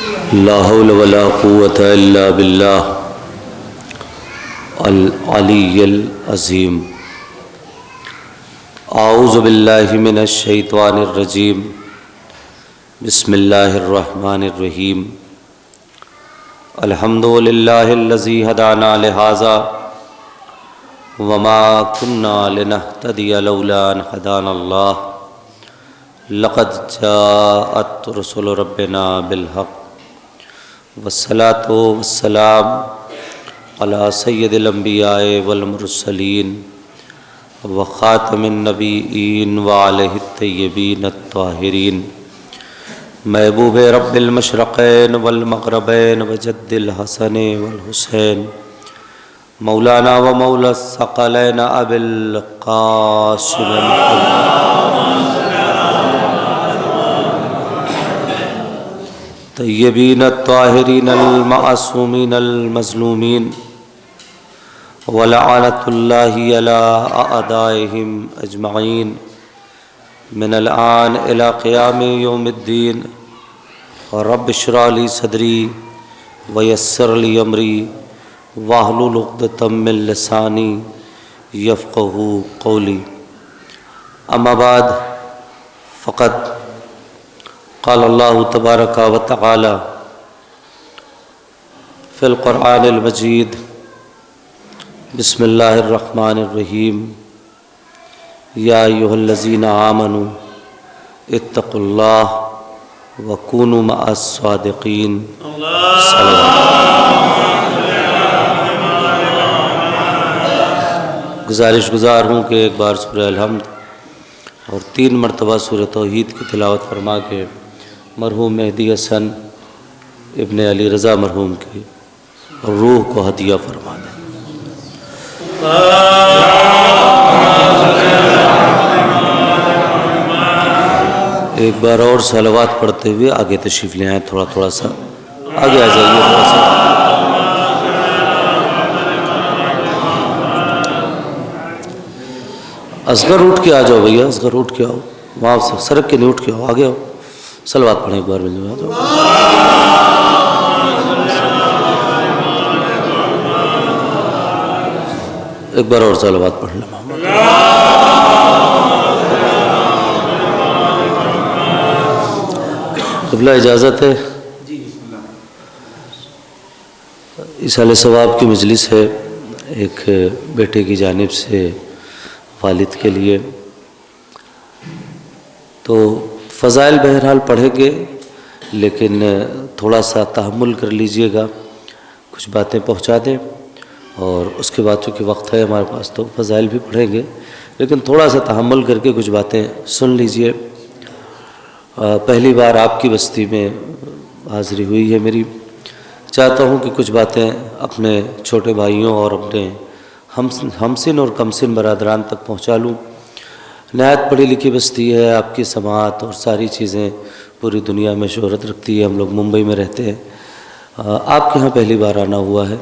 لا حول ولا قوة الا باللہ العلی العظیم۔ اعوذ باللہ من الشیطان الرجیم، بسم اللہ الرحمن الرحیم۔ الحمد للہ الذی ہدانا لہذا وما كنا لنہتدی لولا ان ہدانا اللہ، لقد جاءت رسل ربنا بالحق والصلاة والسلام علی سید الانبیاء والمرسلین وخاتم النبیین وعلیہ الطیبین الطاہرین، محبوب رب المشرقین والمغربین وجد الحسن والحسین، مولانا و مولا الثقلین ابی القاسم محمد طیبین الطاہرین المعصومین المظلومین، ولعنۃ اللہ علی اعدائہم اجمعین من الآن الی قیام یوم الدین۔ رب اشرح لی صدری ویسر لی امری واحلل عقدۃ من لسانی یفقہوا قولی، اما بعد فقد قال اللہ تبارک و تعالی فی القرآن المجید، بسم اللہ الرحمن الرحیم، یا ایھا الذین آمنوا اتقوا اللہ وکونوا مع الصادقین۔ گزارش گزار ہوں کہ ایک بار سورہ الحمد اور 3 مرتبہ سورہ توحید کی تلاوت فرما کے مرحوم مہدی حسن ابن علی رضا مرحوم کی روح کو ہدیہ فرما دیں۔ ایک بار اور صلوات پڑھتے ہوئے آگے تشریف لے آئیں، تھوڑا سا آگے آ جائیے، تھوڑا سا۔ اصغر اٹھ کے آ جاؤ بھیا، اصغر اٹھ کے آؤ، وہاں سڑک کے نہیں اٹھ کے آؤ، آگے آؤ، صلوات پڑھیں ایک بار مل جاؤ۔ ایک بار اور صلوات پڑھ لیں۔ قبلہ اجازت ہے؟ ایصال ثواب کی مجلس ہے، ایک بیٹے کی جانب سے والد کے لیے، تو فضائل بہرحال پڑھیں گے لیکن تھوڑا سا تحمل کر لیجئے گا، کچھ باتیں پہنچا دیں، اور اس کے بعد چونکہ وقت ہے ہمارے پاس تو فضائل بھی پڑھیں گے لیکن تھوڑا سا تحمل کر کے کچھ باتیں سن لیجئے۔ پہلی بار آپ کی بستی میں حاضری ہوئی ہے میری، چاہتا ہوں کہ کچھ باتیں اپنے چھوٹے بھائیوں اور اپنے ہمسن اور کمسن برادران تک پہنچا لوں۔ نہایت پڑھی لکھی بستی ہے، آپ کی سماعت اور ساری چیزیں پوری دنیا میں شہرت رکھتی ہے، ہم لوگ ممبئی میں رہتے ہیں، آپ کے ہاں پہلی بار آنا ہوا ہے۔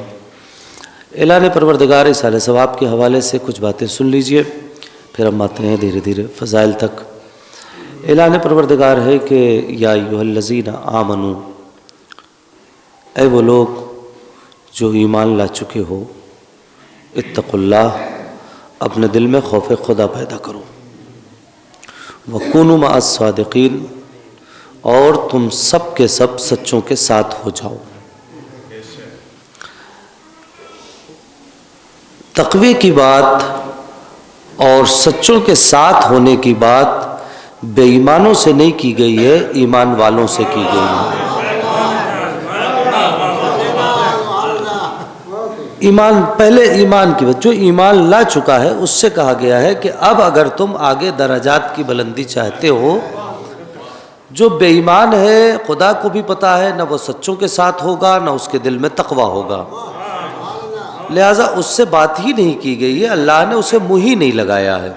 اعلان پروردگار ایصال ثواب کے حوالے سے کچھ باتیں سن لیجئے، پھر ہم آتے ہیں دھیرے دھیرے فضائل تک۔ اعلان پروردگار ہے کہ یا ایھا الذین آمنوا، اے وہ لوگ جو ایمان لا چکے ہو، اتقوا اللہ، اپنے دل میں خوف خدا پیدا کرو، وکونوا مع الصادقین، اور تم سب کے سب سچوں کے ساتھ ہو جاؤ۔ تقوی کی بات اور سچوں کے ساتھ ہونے کی بات بے ایمانوں سے نہیں کی گئی ہے، ایمان والوں سے کی گئی ہے۔ ایمان پہلے ایمان کی بات، جو ایمان لا چکا ہے اس سے کہا گیا ہے کہ اب اگر تم آگے درجات کی بلندی چاہتے ہو، جو بے ایمان ہے خدا کو بھی پتا ہے نہ وہ سچوں کے ساتھ ہوگا نہ اس کے دل میں تقویٰ ہوگا، لہٰذا اس سے بات ہی نہیں کی گئی ہے، اللہ نے اسے منہ ہی نہیں لگایا ہے۔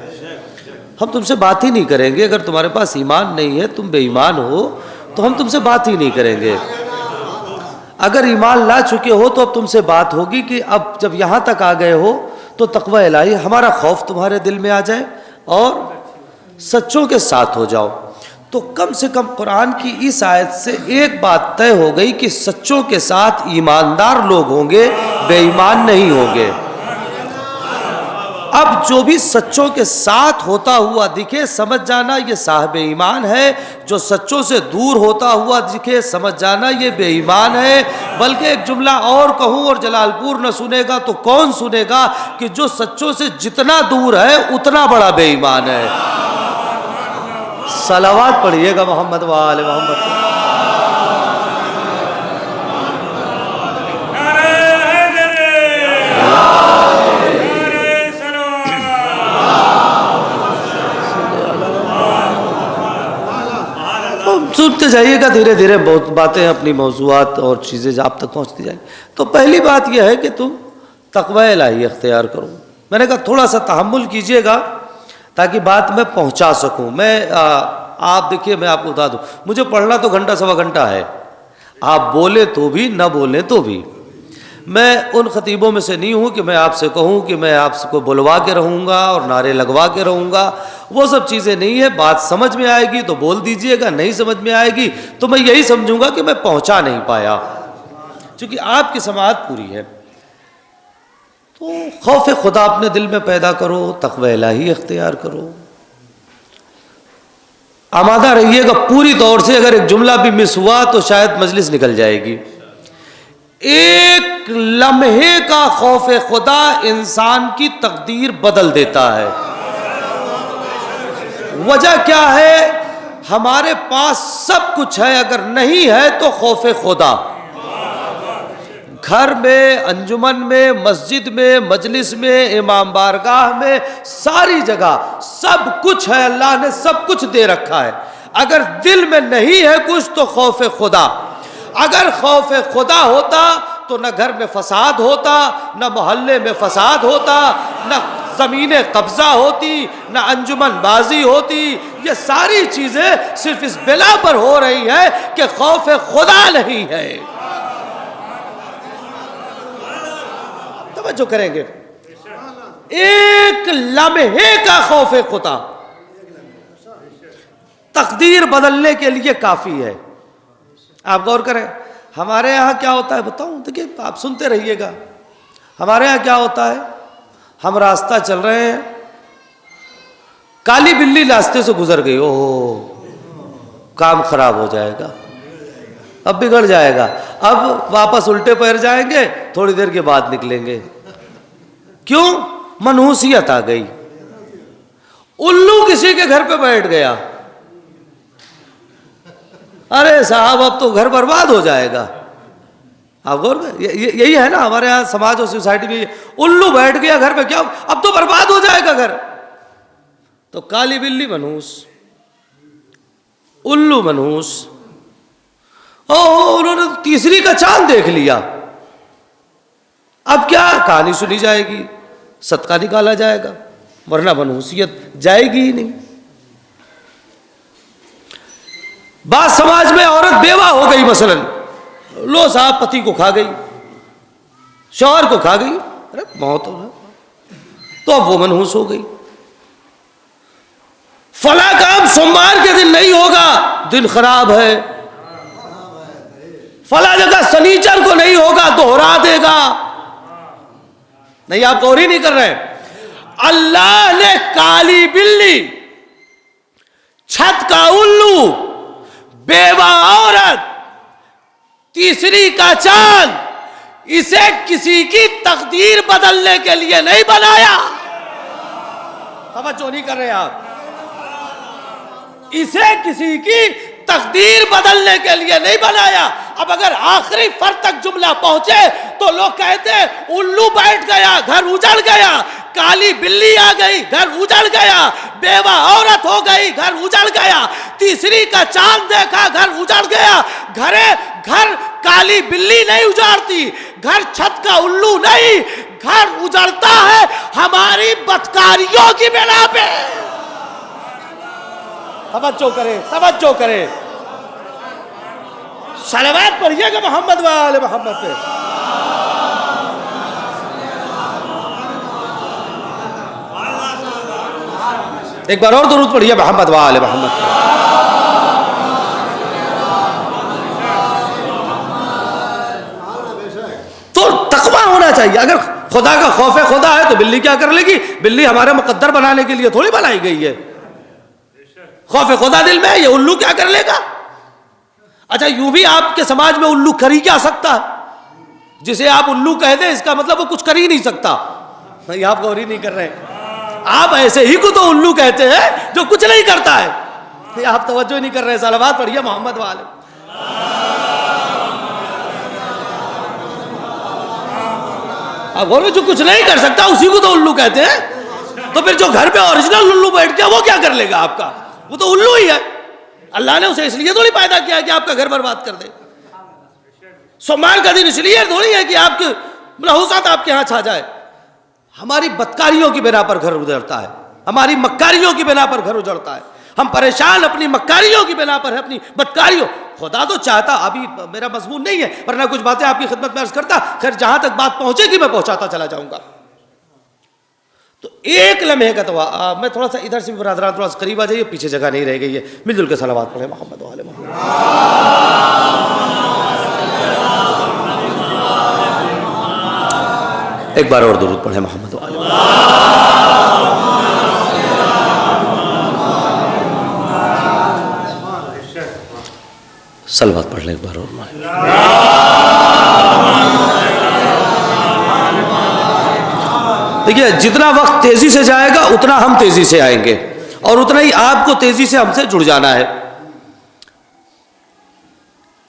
ہم تم سے بات ہی نہیں کریں گے، اگر تمہارے پاس ایمان نہیں ہے، تم بے ایمان ہو، تو ہم تم سے بات ہی نہیں کریں گے۔ اگر ایمان لا چکے ہو تو اب تم سے بات ہوگی کہ اب جب یہاں تک آ گئے ہو تو تقوی الہی، ہمارا خوف تمہارے دل میں آ جائے اور سچوں کے ساتھ ہو جاؤ۔ تو کم سے کم قرآن کی اس آیت سے ایک بات طے ہو گئی کہ سچوں کے ساتھ ایماندار لوگ ہوں گے، بے ایمان نہیں ہوں گے۔ اب جو بھی سچوں کے ساتھ ہوتا ہوا دکھے سمجھ جانا یہ صاحب ایمان ہے، جو سچوں سے دور ہوتا ہوا دکھے سمجھ جانا یہ بے ایمان ہے۔ بلکہ ایک جملہ اور کہوں اور جلال پور نہ سنے گا تو کون سنے گا کہ جو سچوں سے جتنا دور ہے اتنا بڑا بے ایمان ہے۔ صلوات پڑھیے گا محمد و آل محمد۔ سنتے جائیے گا دھیرے دھیرے، بہت باتیں اپنی موضوعات اور چیزیں آپ تک پہنچتی جائیں۔ تو پہلی بات یہ ہے کہ تم تقوی الہی اختیار کرو۔ میں نے کہا تھوڑا سا تحمل کیجئے گا تاکہ بات میں پہنچا سکوں۔ آپ دیکھیے میں آپ کو بتا دوں، مجھے پڑھنا تو گھنٹہ سوا گھنٹہ ہے، آپ بولے تو بھی نہ بولیں تو بھی۔ میں ان خطیبوں میں سے نہیں ہوں کہ میں آپ سے کہوں کہ میں آپ کو بلوا کے رہوں گا اور نعرے لگوا کے رہوں گا، وہ سب چیزیں نہیں ہے۔ بات سمجھ میں آئے گی تو بول دیجئے گا، نہیں سمجھ میں آئے گی تو میں یہی سمجھوں گا کہ میں پہنچا نہیں پایا، چونکہ آپ کی سماعت پوری ہے۔ تو خوف خدا اپنے دل میں پیدا کرو، تقوی الہی اختیار کرو، آمادہ رہیے گا پوری طور سے۔ اگر ایک جملہ بھی مس ہوا تو شاید مجلس نکل جائے گی۔ ایک لمحے کا خوف خدا انسان کی تقدیر بدل دیتا ہے۔ وجہ کیا ہے؟ ہمارے پاس سب کچھ ہے، اگر نہیں ہے تو خوف خدا۔ گھر میں، انجمن میں، مسجد میں، مجلس میں، امام بارگاہ میں، ساری جگہ سب کچھ ہے، اللہ نے سب کچھ دے رکھا ہے۔ اگر دل میں نہیں ہے کچھ تو خوف خدا۔ اگر خوف خدا ہوتا تو نہ گھر میں فساد ہوتا، نہ محلے میں فساد ہوتا، نہ زمین قبضہ ہوتی، نہ انجمن بازی ہوتی۔ یہ ساری چیزیں صرف اس بنا پر ہو رہی ہے کہ خوف خدا نہیں ہے۔ توجہ کریں گے، ایک لمحے کا خوف خدا تقدیر بدلنے کے لیے کافی ہے۔ آپ غور کریں، ہمارے یہاں کیا ہوتا ہے بتاؤں، دیکھیں آپ سنتے رہیے گا۔ ہمارے یہاں کیا ہوتا ہے، ہم راستہ چل رہے ہیں، کالی بلی راستے سے گزر گئی، اوہ کام خراب ہو جائے گا، اب بگڑ جائے گا، اب واپس الٹے پیر جائیں گے، تھوڑی دیر کے بعد نکلیں گے۔ کیوں؟ منحوسیت آ گئی۔ الو کسی کے گھر پہ بیٹھ گیا، ارے صاحب اب تو گھر برباد ہو جائے گا۔ آپ غور کریں، یہی ہے نا ہمارے یہاں سماج اور سوسائٹی میں، الو بیٹھ گیا گھر پہ، کیا اب تو برباد ہو جائے گا گھر۔ تو کالی بلی منحوس، الو منحوس، انہوں نے تیسری کا چاند دیکھ لیا، اب کیا کہانی سنی جائے گی، صدقہ نکالا جائے گا، ورنہ منحوسیت جائے گی ہی نہیں۔ بعض سماج میں عورت بیوہ ہو گئی، مثلا لو صاحب پتی کو کھا گئی، شوہر کو کھا گئی، ارے موت ہو رہا، تو اب وہ منحوس ہو گئی۔ فلاں کام سوموار کے دن نہیں ہوگا، دن خراب ہے۔ فلاں جگہ سنیچر کو نہیں ہوگا، دوہرا دے گا۔ نہیں، آپ غور ہی نہیں کر رہے۔ اللہ نے کالی بلی، چھت کا الو، بیوہ عورت، تیسری کا چاند، اسے کسی کی تقدیر بدلنے کے لیے نہیں بنایا۔ توجہ نہیں کر رہے آپ، اسے کسی کی تقدیر بدلنے کے لیے نہیں بنایا۔ اب اگر آخری فرد تک جملہ پہنچے تو لوگ کہتے ہیں الو بیٹھ گیا گھر اجڑ گیا، کالی بلی آ گئی گھر اجڑ گیا، بیوہ عورت ہو گئی گھر اجڑ گیا، تیسری کا چاند دیکھا گھر اجڑ گیا۔ گھر کالی بلی نہیں اجاڑتی، گھر چھت کا الو نہیں، گھر اجڑتا ہے ہماری بدکاریوں کی بنا پہ۔ توجہ کرے، توجہ کرے، صلوات پڑھیے گا محمد و آل محمد پہ۔ ایک بار اور درود پڑھیے محمد و آل محمد پہ۔ چاہیے. اگر خدا کا خوف خدا ہے تو بلی کیا کر لے گی؟ بلی ہمارے مقدر بنانے کے لیے تھوڑی بنائی گئی ہے. خوف خدا دل میں ہے، یہ الو کیا کر لے گا؟ اچھا یوں بھی آپ کے سماج میں الو کر ہی کیا سکتا ہے؟ جسے آپ الو کہہ دیں اس کا مطلب وہ کچھ کر ہی نہیں سکتا. نہیں آپ غور ہی نہیں کر رہے ہیں. آپ ایسے ہی کو تو الو کہتے ہیں جو کچھ نہیں کرتا ہے. آپ توجہ نہیں کر رہے. صلوات پڑھیے محمد والے. آپ غور جو کچھ نہیں کر سکتا اسی کو تو الو کہتے ہیں. تو پھر جو گھر پہ اوریجنل الو بیٹھ گیا وہ کیا کر لے گا آپ کا؟ وہ تو الو ہی ہے. اللہ نے اسے اس لیے تھوڑی پیدا کیا کہ آپ کا گھر برباد کر دے. سوموار کا دن اس لیے تھوڑی ہے کہ آپ کی منحوسات آپ کے ہاں چھا جائے. ہماری بدکاریوں کی بنا پر گھر اجڑتا ہے، ہماری مکاریوں کی بنا پر گھر اجڑتا ہے. ہم پریشان اپنی مکاریوں کی بنا پر ہے، اپنی بدکاریوں. خدا تو چاہتا، ابھی میرا مضمون نہیں ہے ورنہ کچھ باتیں آپ کی خدمت میں عرض کرتا. خیر جہاں تک بات پہنچے گی میں پہنچاتا چلا جاؤں گا. تو ایک لمحے کا تو میں تھوڑا سا ادھر سے برادران تھوڑا سا قریب آ جائیے، پیچھے جگہ نہیں رہ گئی ہے. مل جل کے صلوات پڑھیں محمد و آل محمد. ایک بار اور درود پڑھیں محمد و آل محمد. صلوات پڑھ لیں ایک بار اور. دیکھیے جتنا وقت تیزی سے جائے گا اتنا ہم تیزی سے آئیں گے اور اتنا ہی آپ کو تیزی سے ہم سے جڑ جانا ہے.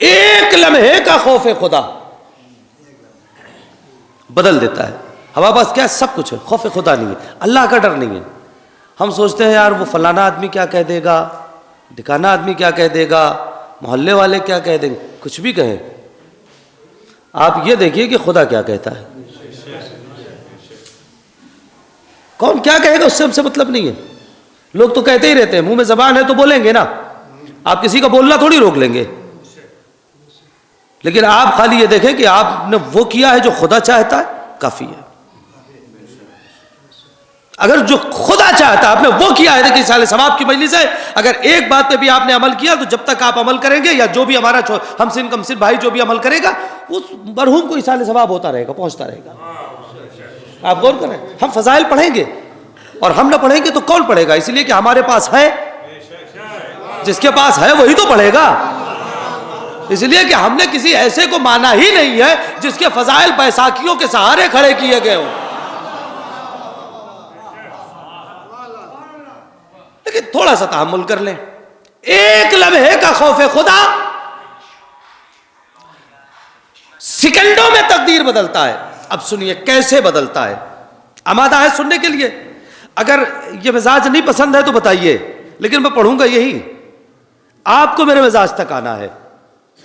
ایک لمحے کا خوف خدا بدل دیتا ہے. ہمارے پاس کیا سب کچھ ہے، خوف خدا نہیں ہے، اللہ کا ڈر نہیں ہے. ہم سوچتے ہیں یار وہ فلانا آدمی کیا کہہ دے گا، ڈھکانا آدمی کیا کہہ دے گا، محلے والے کیا کہہ دیں گے. کچھ بھی کہیں، آپ یہ دیکھیے کہ خدا کیا کہتا ہے. کون کیا کہے گا اس سے ہم سے مطلب نہیں ہے. لوگ تو کہتے ہی رہتے ہیں، منہ میں زبان ہے تو بولیں گے نا. آپ کسی کا بولنا تھوڑی روک لیں گے. لیکن آپ خالی یہ دیکھیں کہ آپ نے وہ کیا ہے جو خدا چاہتا ہے، کافی ہے. اگر جو خدا چاہتا ہے آپ نے وہ کیا ہے. دیکھیں سال ثواب کی مجلس ہے، اگر ایک بات پہ بھی آپ نے عمل کیا تو جب تک آپ عمل کریں گے یا جو بھی ہمارا ہم سن کم سن بھائی جو بھی عمل کرے گا اس مرحوم کو سال ثواب ہوتا رہے گا، پہنچتا رہے گا. آپ غور کریں. ہم فضائل پڑھیں گے اور ہم نہ پڑھیں گے تو کون پڑھے گا؟ اس لیے کہ ہمارے پاس ہے. جس کے پاس ہے وہی تو پڑھے گا. اس لیے کہ ہم نے کسی ایسے کو مانا ہی نہیں ہے جس کے فضائل بیساکھیوں کے سہارے کھڑے کیے گئے ہوں. لیکن تھوڑا سا تحمل کر لیں. ایک لمحے کا خوف خدا سیکنڈوں میں تقدیر بدلتا ہے. اب سنیے کیسے بدلتا ہے. آمادہ ہے سننے کے لیے؟ اگر یہ مزاج نہیں پسند ہے تو بتائیے، لیکن میں پڑھوں گا یہی. آپ کو میرے مزاج تک آنا ہے.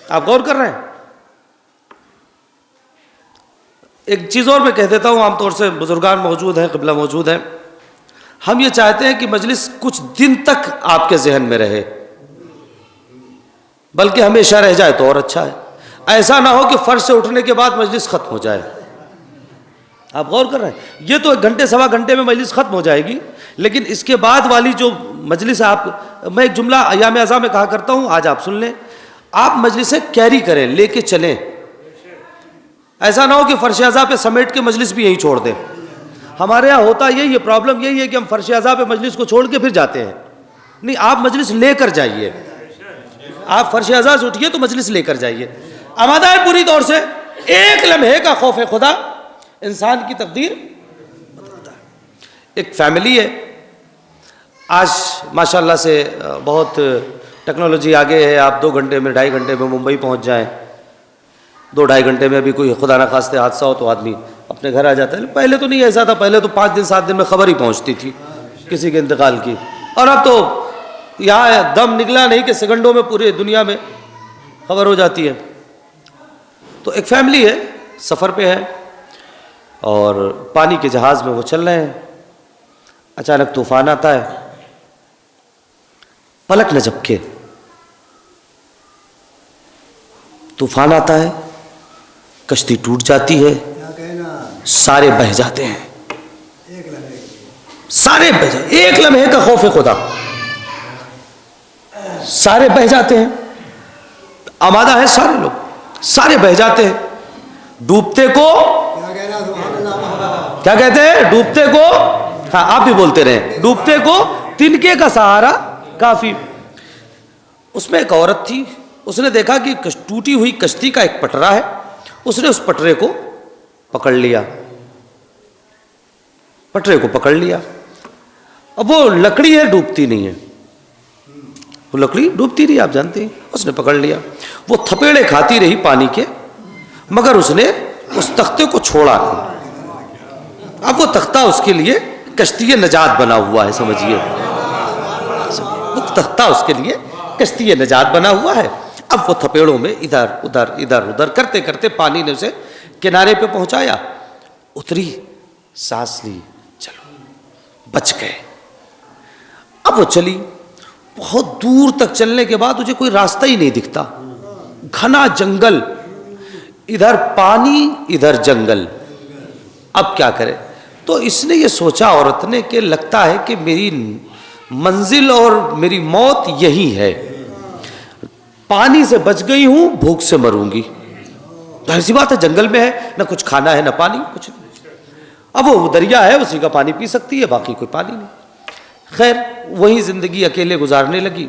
آپ غور کر رہے ہیں؟ ایک چیز اور میں کہہ دیتا ہوں، عام طور سے بزرگان موجود ہیں، قبلہ موجود ہیں. ہم یہ چاہتے ہیں کہ مجلس کچھ دن تک آپ کے ذہن میں رہے، بلکہ ہمیشہ رہ جائے تو اور اچھا ہے. ایسا نہ ہو کہ فرش سے اٹھنے کے بعد مجلس ختم ہو جائے. آپ غور کر رہے ہیں؟ یہ تو ایک گھنٹے سوا گھنٹے میں مجلس ختم ہو جائے گی، لیکن اس کے بعد والی جو مجلس ہے، میں ایک جملہ ایام اعزاء میں کہا کرتا ہوں، آج آپ سن لیں. آپ مجلسیں کیری کریں، لے کے چلیں. ایسا نہ ہو کہ فرش اعزاء پہ سمیٹ کے مجلس بھی یہیں چھوڑ دیں. ہمارے یہاں ہوتا یہی ہے، پرابلم یہی ہے کہ ہم فرش اعزاء پہ مجلس کو چھوڑ کے پھر جاتے ہیں. نہیں، آپ مجلس لے کر جائیے. آپ فرش اعزاء سے اٹھیے تو مجلس لے کر جائیے. آمادہ ہے پوری طور سے؟ ایک لمحے کا خوف خدا انسان کی تقدیر بدلتا ہے. ایک فیملی ہے، آج ماشاءاللہ سے بہت ٹیکنالوجی آگے ہے. آپ 2 گھنٹے میں 2.5 گھنٹے میں ممبئی پہنچ جائیں. 2-2.5 گھنٹے میں ابھی کوئی خدا نہ خواستہ حادثہ ہو تو آدمی اپنے گھر آ جاتا ہے. پہلے تو نہیں ایسا تھا، پہلے تو 5 دن 7 دن میں خبر ہی پہنچتی تھی کسی کے انتقال کی. اور اب تو یہاں دم نکلا نہیں کہ سیکنڈوں میں پوری دنیا میں خبر ہو جاتی ہے. تو ایک فیملی ہے، سفر پہ ہے اور پانی کے جہاز میں وہ چل رہے ہیں. اچانک طوفان آتا ہے، پلک نہ جھپکے طوفان آتا ہے، کشتی ٹوٹ جاتی ہے، سارے بہہ جاتے ہیں. سارے بہہ جاتے. ایک لمحے کا خوف خدا، سارے بہہ جاتے ہیں. آمادہ ہے سارے لوگ، سارے بہہ جاتے ہیں. ڈوبتے کو کیا کہتے ہیں؟ ڈوبتے کو، ہاں آپ بھی بولتے رہے، ڈوبتے کو تنکے کا سہارا کافی۔ اس میں ایک عورت تھی، اس نے دیکھا کہ ٹوٹی ہوئی کشتی کا ایک پٹرا ہے، اس نے اس پٹرے کو پکڑ لیا، پٹرے کو پکڑ لیا۔ اب وہ لکڑی ہے، ڈوبتی نہیں ہے، وہ لکڑی ڈوبتی نہیں، آپ جانتے ہیں، اس نے پکڑ لیا۔ وہ تھپیڑے کھاتی رہی پانی کے، مگر اس نے اس تختے کو چھوڑا نہیں۔ اب وہ تختہ اس کے لیے کشتی نجات بنا ہوا ہے، سمجھیے، وہ تختہ اس کے لیے کشتی نجات بنا ہوا ہے۔ اب وہ تھپیڑوں میں ادھر ادھر ادھر ادھر کرتے کرتے پانی نے اسے کنارے پہ پہنچایا، اتری، سانس لی، چلو بچ گئے۔ اب وہ چلی، بہت دور تک چلنے کے بعد مجھے کوئی راستہ ہی نہیں دکھتا، گھنا جنگل، ادھر پانی ادھر جنگل، اب کیا کرے؟ تو اس نے یہ سوچا عورت نے کہ لگتا ہے کہ میری منزل اور میری موت یہی ہے، پانی سے بچ گئی ہوں، بھوک سے مروں گی، ظاہر سی بات ہے، جنگل میں ہے، نہ کچھ کھانا ہے نہ پانی، کچھ نہیں۔ اب وہ دریا ہے، اسی کا پانی پی سکتی ہے، باقی کوئی پانی نہیں۔ خیر وہی زندگی اکیلے گزارنے لگی،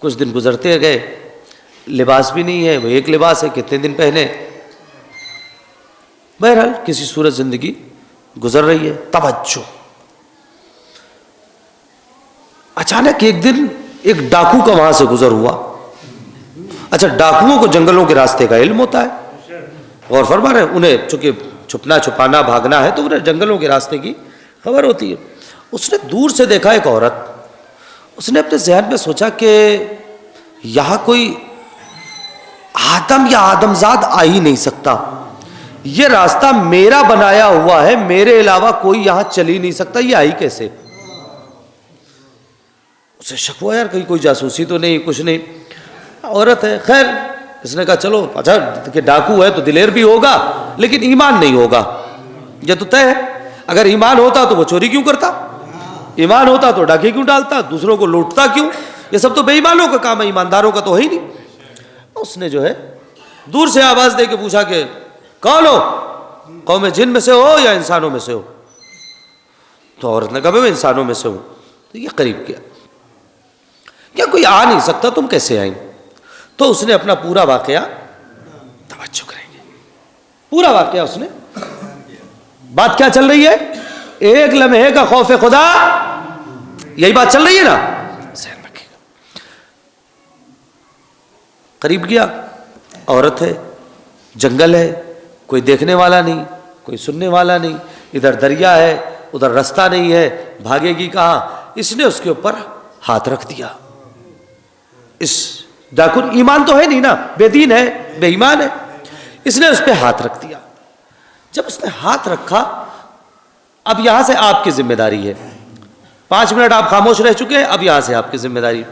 کچھ دن گزرتے گئے، لباس بھی نہیں ہے، وہ ایک لباس ہے، کتنے دن پہنے، بہرحال کسی صورت زندگی گزر رہی ہے۔ توجہ، اچانک ایک دن ایک ڈاکو کا وہاں سے گزر ہوا۔ اچھا، ڈاکوؤں کو جنگلوں کے راستے کا علم ہوتا ہے، غور فرما رہے ہیں، انہیں چونکہ چھپنا چھپانا بھاگنا ہے تو انہیں جنگلوں کے راستے کی خبر ہوتی ہے۔ اس نے دور سے دیکھا ایک عورت، اس نے اپنے ذہن میں سوچا کہ یہاں کوئی آدم یا آدمزاد آ ہی نہیں سکتا، یہ راستہ میرا بنایا ہوا ہے، میرے علاوہ کوئی یہاں چل ہی نہیں سکتا، یہ آئی کیسے؟ اسے شک ہوا، یار کہیں کوئی جاسوسی تو نہیں، کچھ نہیں، عورت ہے۔ خیر اس نے کہا چلو، اچھا کہ ڈاکو ہے تو دلیر بھی ہوگا لیکن ایمان نہیں ہوگا، یہ تو طے ہے، اگر ایمان ہوتا تو وہ چوری کیوں کرتا، ایمان ہوتا تو ڈاکے کیوں ڈالتا، دوسروں کو لوٹتا کیوں، یہ سب تو بے ایمانوں کا کام ہے، ایمانداروں کا تو ہے ہی نہیں۔ اس نے جو ہے دور سے آواز دے کے پوچھا کہ کون ہو، قوم جن میں سے ہو یا انسانوں میں سے ہو؟ تو عورت نے کہا میں انسانوں میں سے ہوں۔ تو یہ قریب کیا، کیا کوئی آ نہیں سکتا، تم کیسے آئیں؟ تو اس نے اپنا پورا واقعہ، توجہ کریں گے، پورا واقعہ اس نے، بات کیا چل رہی ہے؟ ایک لمحے کا خوف خدا، یہی بات چل رہی ہے نا، ذہن رکھیے گا۔ قریب گیا، عورت ہے، جنگل ہے، کوئی دیکھنے والا نہیں، کوئی سننے والا نہیں، ادھر دریا ہے ادھر رستہ نہیں ہے، بھاگے گی کہاں؟ اس نے اس کے اوپر ہاتھ رکھ دیا۔ اس ڈاکو، ایمان تو ہے نہیں نا، بے دین ہے، بے ایمان ہے، اس نے اس پہ ہاتھ رکھ دیا۔ جب اس نے ہاتھ رکھا، اب یہاں سے آپ کی ذمہ داری ہے، 5 منٹ آپ خاموش رہ چکے ہیں، اب یہاں سے آپ کی ذمہ داری۔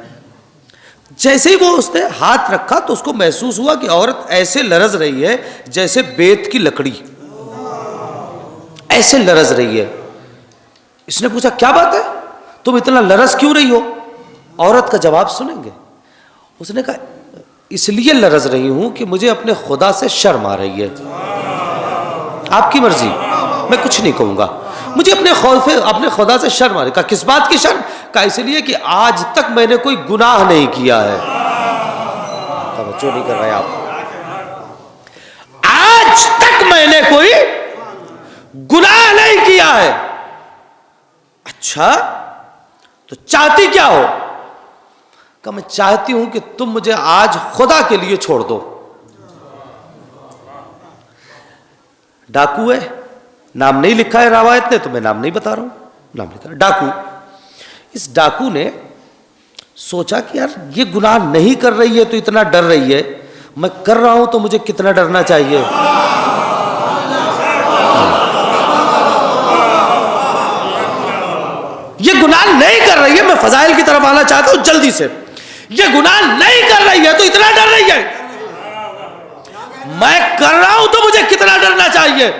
جیسے ہی وہ اس نے ہاتھ رکھا تو اس کو محسوس ہوا کہ عورت ایسے لرز رہی ہے جیسے بیت کی لکڑی، ایسے لرز رہی ہے۔ اس نے پوچھا کیا بات ہے، تم اتنا لرز کیوں رہی ہو؟ عورت کا جواب سنیں گے۔ اس نے کہا اس لیے لرز رہی ہوں کہ مجھے اپنے خدا سے شرم آ رہی ہے، آپ کی مرضی، میں کچھ نہیں کہوں گا، مجھے اپنے خدا سے شرم آ رہی ہے۔ کہا کس بات کی شرم؟ کہا اس لیے کہ آج تک میں نے کوئی گناہ نہیں کیا ہے۔ توجہ نہیں کر رہے آپ، آج تک میں نے کوئی گناہ نہیں کیا ہے۔ اچھا تو چاہتی کیا ہو؟ کہ میں چاہتی ہوں کہ تم مجھے آج خدا کے لیے چھوڑ دو۔ ڈاکو ہے، نام نہیں لکھا ہے روایت نے، تو میں نام نہیں بتا رہا ہوں، نام لکھا ہے ڈاکو۔ اس ڈاکو نے سوچا کہ یار یہ گناہ نہیں کر رہی ہے تو اتنا ڈر رہی ہے، میں کر رہا ہوں تو مجھے کتنا ڈرنا چاہیے۔ یہ گناہ نہیں کر رہی ہے، میں فضائل کی طرف آنا چاہتا ہوں جلدی سے، یہ گناہ نہیں کر رہی ہے تو اتنا ڈر رہی ہے، میں کر رہا ہوں تو مجھے کتنا ڈرنا چاہیے۔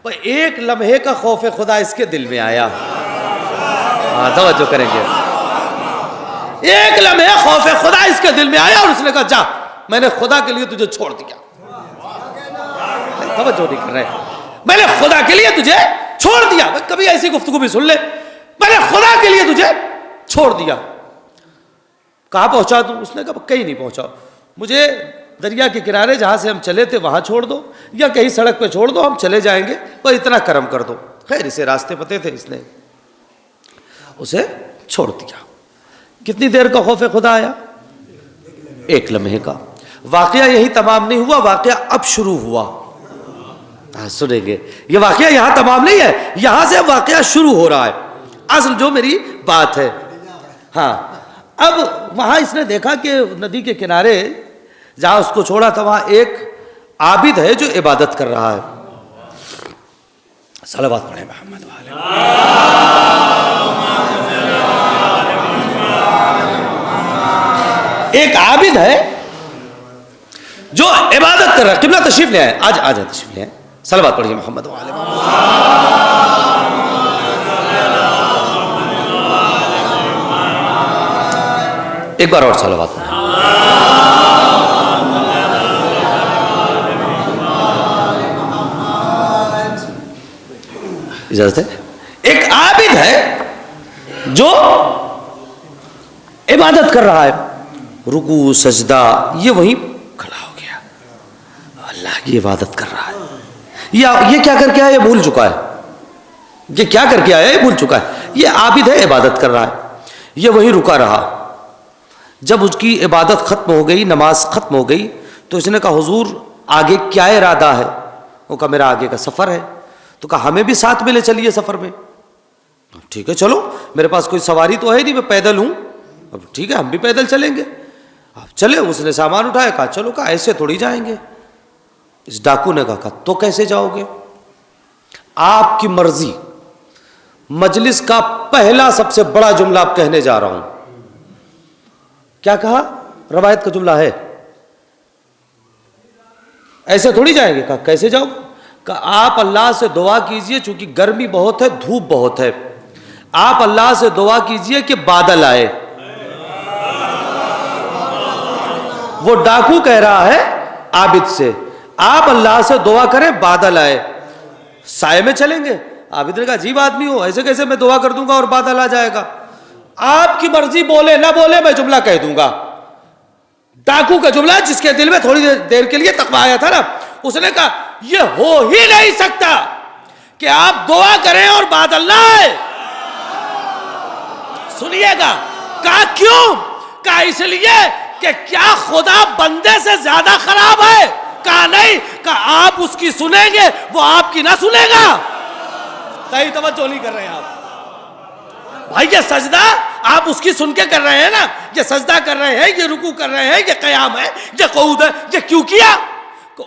ایک لمحے کا خوف خدا اس کے دل میں آیا، توجہ کریں گے، ایک لمحے خوف خدا اس کے دل میں آیا اور اس نے کہا جا، میں نے خدا کے لیے تجھے چھوڑ دیا۔ توجہ نہیں کر رہے، میں نے خدا کے لیے تجھے چھوڑ دیا. کبھی ایسی گفتگو بھی سن لے, میں نے خدا کے لیے تجھے چھوڑ دیا. کہاں پہنچا دوں؟ اس نے کہا کہیں نہیں پہنچا, مجھے دریا کے کنارے جہاں سے ہم چلے تھے وہاں چھوڑ دو, یا کہیں سڑک پہ چھوڑ دو, ہم چلے جائیں گے, پر اتنا کرم کر دو. خیر اسے راستے پتے تھے, اس نے اسے چھوڑ دیا. کتنی دیر کا خوف خدا آیا؟ ایک لمحے کا. واقعہ یہی تمام نہیں ہوا, واقعہ اب شروع ہوا. سنیں گے, یہ واقعہ یہاں تمام نہیں ہے, یہاں سے واقعہ شروع ہو رہا ہے. اصل جو میری بات ہے, ہاں اب وہاں اس نے دیکھا کہ ندی کے کنارے جہاں اس کو چھوڑا تھا وہاں ایک عابد ہے جو عبادت کر رہا ہے. صلوات پڑھیں محمد والے. ایک عابد ہے جو عبادت کر رہا ہے. قبلہ تشریف لے آئے, آج آج تشریف لے آئے. صلوات پڑھیے محمد والے. ایک بار اور صلوات پڑھیں. اجازت ہے. ایک عابد ہے جو عبادت کر رہا ہے, رکوع سجدہ یہ وہیں کھڑا ہو گیا, اللہ کی عبادت کر رہا ہے. یہ کیا کر کے آیا؟ یہ بھول چکا ہے. یہ کیا کر کے آیا؟ یہ بھول چکا ہے. یہ عابد ہے, عبادت کر رہا ہے, یہ وہیں رکا رہا. جب اس کی عبادت ختم ہو گئی, نماز ختم ہو گئی, تو اس نے کہا حضور آگے کیا ارادہ ہے؟ وہ کہا میرا آگے کا سفر ہے. تو کہا ہمیں بھی ساتھ میں لے چلیے سفر میں. ٹھیک ہے چلو, میرے پاس کوئی سواری تو ہے نہیں, میں پیدل ہوں. اب ٹھیک ہے ہم بھی پیدل چلیں گے. اب چلے, اس نے سامان اٹھایا, کہا چلو. کہا ایسے تھوڑی جائیں گے. اس ڈاکو نے کہا تو کیسے جاؤ گے؟ آپ کی مرضی. مجلس کا پہلا سب سے بڑا جملہ آپ کہنے جا رہا ہوں. کیا کہا؟ روایت کا جملہ ہے, ایسے تھوڑی جائیں گے. کہا کیسے جاؤ؟ کہا آپ اللہ سے دعا کیجئے, چونکہ گرمی بہت ہے, دھوپ بہت ہے, آپ اللہ سے دعا کیجئے کہ بادل آئے. وہ ڈاکو کہہ رہا ہے عابد سے, آپ اللہ سے دعا کریں بادل آئے, سائے میں چلیں گے. عابد نے کہا عجیب آدمی ہو, ایسے کیسے میں دعا کر دوں گا اور بادل آ جائے گا؟ آپ کی مرضی, بولے نہ بولے میں جملہ کہہ دوں گا. ڈاکو کا جملہ جس کے دل میں تھوڑی دیر کے لیے تقویٰ آیا تھا نا, اس نے کہا یہ ہو ہی نہیں سکتا کہ آپ دعا کریں اور بادل نہ آئے. سنیے گا. کہا کیوں؟ کہا اس لیے کہ کیا خدا بندے سے زیادہ خراب ہے؟ کہا نہیں. کہا آپ اس کی سنیں گے, وہ آپ کی نہ سنے گا. صحیح توجہ نہیں کر رہے ہیں آپ بھائی. یہ سجدہ آپ اس کی سن کے کر رہے ہیں نا, یہ سجدہ کر رہے ہیں, یہ رکوع کر رہے ہیں, یہ قیام ہے, یہ قعود ہے, یہ کیوں کیا؟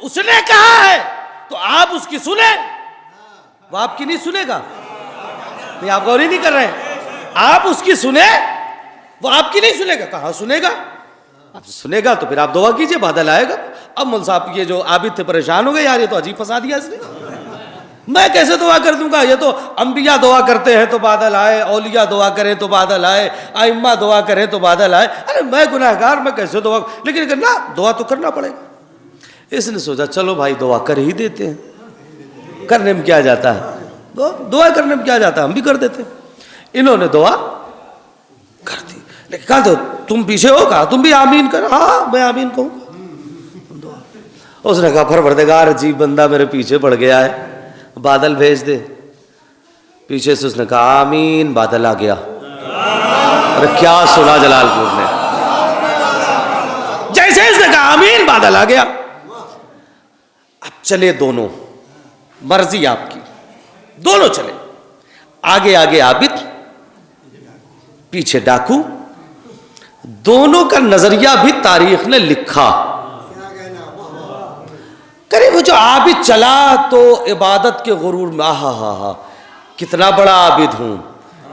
اس نے کہا ہے تو آپ اس کی سنیں, وہ آپ کی نہیں سنے گا. نہیں آپ غور ہی نہیں کر رہے ہیں. آپ اس کی سنیں, وہ آپ کی نہیں سنے گا. کہاں سنے گا؟ آپ سنے گا تو پھر آپ دعا کیجئے بادل آئے گا. اب مول صاحب یہ جو عابد تھے پریشان ہو گئے, یار یہ تو عجیب فسا دیا اس نے, میں کیسے دعا کر دوں گا؟ یہ تو انبیاء دعا کرتے ہیں تو بادل آئے, اولیاء دعا کریں تو بادل آئے, ائمہ دعا کریں تو بادل آئے. ارے میں گناہگار, میں کیسے دعا؟ لیکن کرنا دعا تو کرنا پڑے گا. اس نے سوچا چلو بھائی دعا کر ہی دیتے ہیں, کرنے میں کیا جاتا ہے, دعا کرنے میں کیا جاتا ہے, ہم بھی کر دیتے. انہوں نے دعا کر دی. لیکن کہا تو تم پیچھے ہو, کہا تم بھی آمین کر. ہاں میں آمین کہوں گا. اس نے کہا پروردگار عجیب بندہ میرے پیچھے پڑ گیا ہے, بادل بھیج دے. پیچھے سے اس نے کہا آمین, بادل آ گیا. ارے کیا سنا جلال پور نے, جیسے اس نے کہا آمین, بادل آ گیا. اب چلے دونوں, مرضی آپ کی, دونوں چلے. آگے آگے عابد, پیچھے ڈاکو. دونوں کا نظریہ بھی تاریخ نے لکھا. کرے وہ جو عابد چلا تو عبادت کے غرور میں آہا ہا ہا کتنا بڑا عابد ہوں,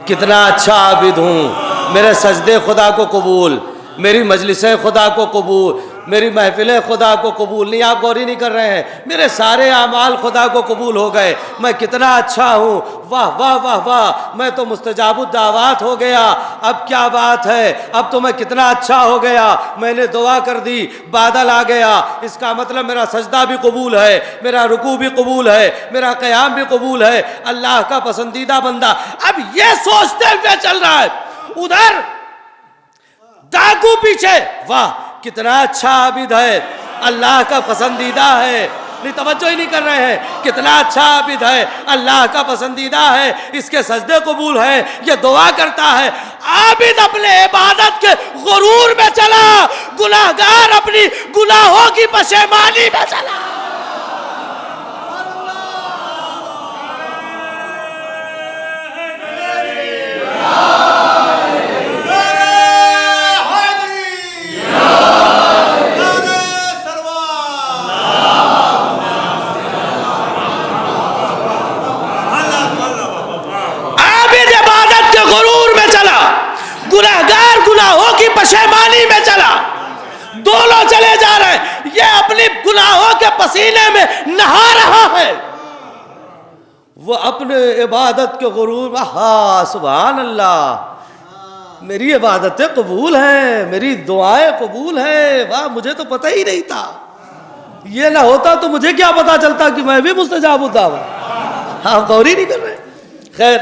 کتنا اچھا عابد ہوں, میرے سجدے خدا کو قبول, میری مجلسیں خدا کو قبول, میری محفلیں خدا کو قبول نہیں. آپ غور ہی نہیں کر رہے ہیں, میرے سارے اعمال خدا کو قبول ہو گئے. میں کتنا اچھا ہوں, واہ واہ واہ واہ, میں تو مستجاب الدعوات ہو گیا. اب کیا بات ہے, اب تو میں کتنا اچھا ہو گیا, میں نے دعا کر دی, بادل آ گیا. اس کا مطلب میرا سجدہ بھی قبول ہے, میرا رکوع بھی قبول ہے, میرا قیام بھی قبول ہے, اللہ کا پسندیدہ بندہ. اب یہ سوچتے ہوئے چل رہا ہے, ادھر ڈاکو پیچھے, واہ کتنا اچھا عابد ہے, اللہ کا پسندیدہ ہے. نہیں, توجہ ہی نہیں کر رہے ہیں. کتنا اچھا عابد ہے, اللہ کا پسندیدہ ہے, اس کے سجدے قبول ہیں, یہ دعا کرتا ہے. عابد اپنے عبادت کے غرور میں چلا, گناہگار اپنی گناہوں کی پشیمانی میں چلا. گناہگار گناہوں کی پشیمانی میں چلا. دونوں چلے جا رہے ہیں, یہ اپنی گناہوں کے پسینے میں نہا رہا ہے, وہ اپنے عبادت کے غرور میں. ہاں سبحان اللہ, میری عبادتیں قبول ہیں, میری دعائیں قبول ہیں, واہ مجھے تو پتہ ہی نہیں تھا. یہ نہ ہوتا تو مجھے کیا پتا چلتا کہ میں بھی مستجاب الدعوت. ہاں غور ہی نہیں کر رہے. خیر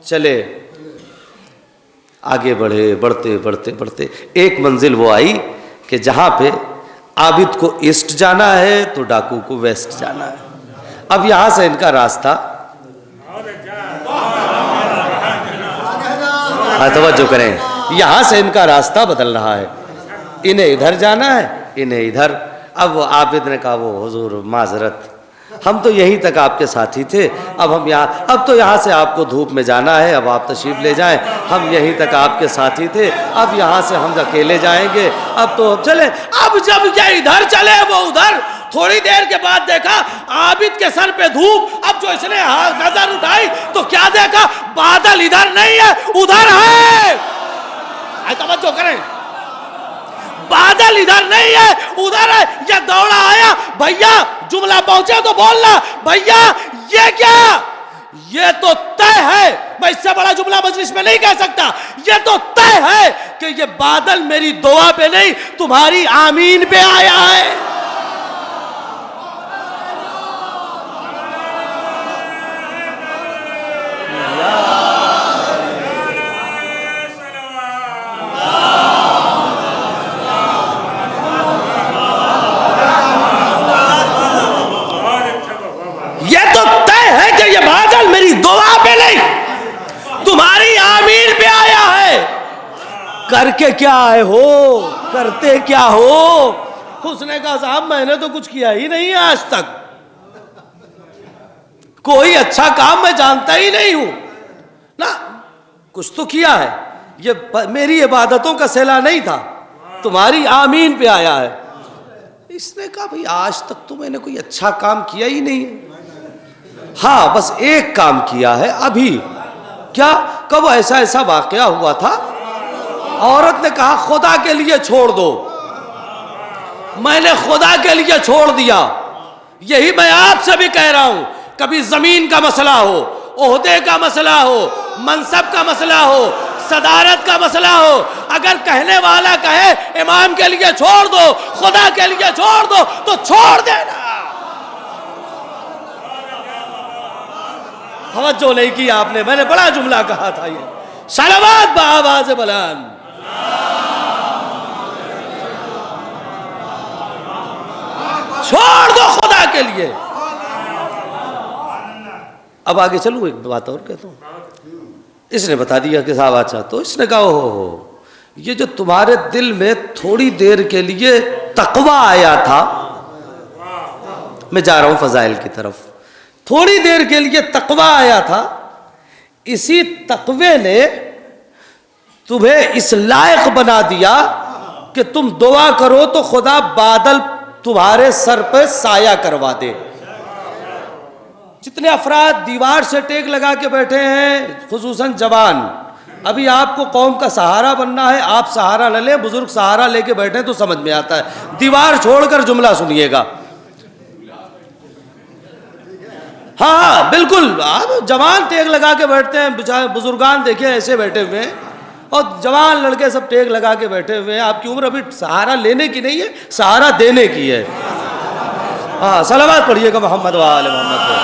چلے آگے بڑھے, بڑھتے بڑھتے بڑھتے ایک منزل وہ آئی کہ جہاں پہ عابد کو ایسٹ جانا ہے تو ڈاکو کو ویسٹ جانا ہے. اب یہاں سے ان کا راستہ, توجہ کریں, یہاں سے ان کا راستہ بدل رہا ہے. انہیں ادھر جانا ہے, انہیں ادھر. اب وہ عابد نے کہا, وہ حضور معذرت, ہم تو یہیں تک آپ کے ساتھی تھے, اب ہم یہاں, اب تو یہاں سے آپ کو دھوپ میں جانا ہے, اب آپ تشریف لے جائیں, ہم یہیں تک آپ کے ساتھی تھے, اب یہاں سے ہم اکیلے جائیں گے, اب تو چلے. اب جب یہ ادھر چلے وہ ادھر, تھوڑی دیر کے بعد دیکھا عابد کے سر پہ دھوپ. اب جو اس نے نظر اٹھائی تو کیا دیکھا, بادل ادھر نہیں ہے ادھر ہے. توجہ کریں, بادل ادھر نہیں ہے ادھر ہے. یہ دوڑا آیا, بھیا جملہ پہنچے تو بولنا, بھیا یہ کیا, یہ تو طے ہے, میں اس سے بڑا جملہ مجلس میں نہیں کہہ سکتا, یہ تو طے ہے کہ یہ بادل میری دعا پہ نہیں تمہاری آمین پہ آیا ہے. تمہاری آمین پہ آیا ہے. کر کے کیا آئے ہو, کرتے کیا ہو. اس نے کہا صاحب میں نے تو کچھ کیا ہی نہیں آج تک, کوئی اچھا کام میں جانتا ہی نہیں ہوں نا, کچھ تو کیا ہے, یہ میری عبادتوں کا صلہ نہیں تھا, تمہاری آمین پہ آیا ہے. اس نے کہا بھئی آج تک تو میں نے کوئی اچھا کام کیا ہی نہیں ہے. ہاں بس ایک کام کیا ہے ابھی. کیا, کب ایسا ایسا واقعہ ہوا تھا, عورت نے کہا خدا کے لیے چھوڑ دو, میں نے خدا کے لیے چھوڑ دیا. یہی میں آپ سے بھی کہہ رہا ہوں, کبھی زمین کا مسئلہ ہو, عہدے کا مسئلہ ہو, منصب کا مسئلہ ہو, صدارت کا مسئلہ ہو, اگر کہنے والا کہے امام کے لیے چھوڑ دو, خدا کے لیے چھوڑ دو, تو چھوڑ دینا. توجہ نہیں کی آپ نے, میں نے بڑا جملہ کہا تھا یہ, صلوات بآواز بلند. چھوڑ دو خدا کے لیے. اب آگے چلوں, ایک بات اور کہتا ہوں. اس نے بتا دیا کہ صاحب اچھا, تو اس نے کہا ہو یہ جو تمہارے دل میں تھوڑی دیر کے لیے تقوی آیا تھا, میں جا رہا ہوں فضائل کی طرف, تھوڑی دیر کے لیے تقوی آیا تھا, اسی تقوی نے تمہیں اس لائق بنا دیا کہ تم دعا کرو تو خدا بادل تمہارے سر پہ سایہ کروا دے. جتنے افراد دیوار سے ٹیک لگا کے بیٹھے ہیں, خصوصاً جوان, ابھی آپ کو قوم کا سہارا بننا ہے، آپ سہارا نہ لیں، بزرگ سہارا لے کے بیٹھیں تو سمجھ میں آتا ہے. دیوار چھوڑ کر جملہ سنیے گا. ہاں بالکل، آپ جوان ٹیک لگا کے بیٹھتے ہیں، بزرگان دیکھیں ایسے بیٹھے ہوئے ہیں، اور جوان لڑکے سب ٹیک لگا کے بیٹھے ہوئے ہیں. آپ کی عمر ابھی سہارا لینے کی نہیں ہے، سہارا دینے کی ہے. ہاں صلوات پڑھیے گا محمد وآل محمد پہ.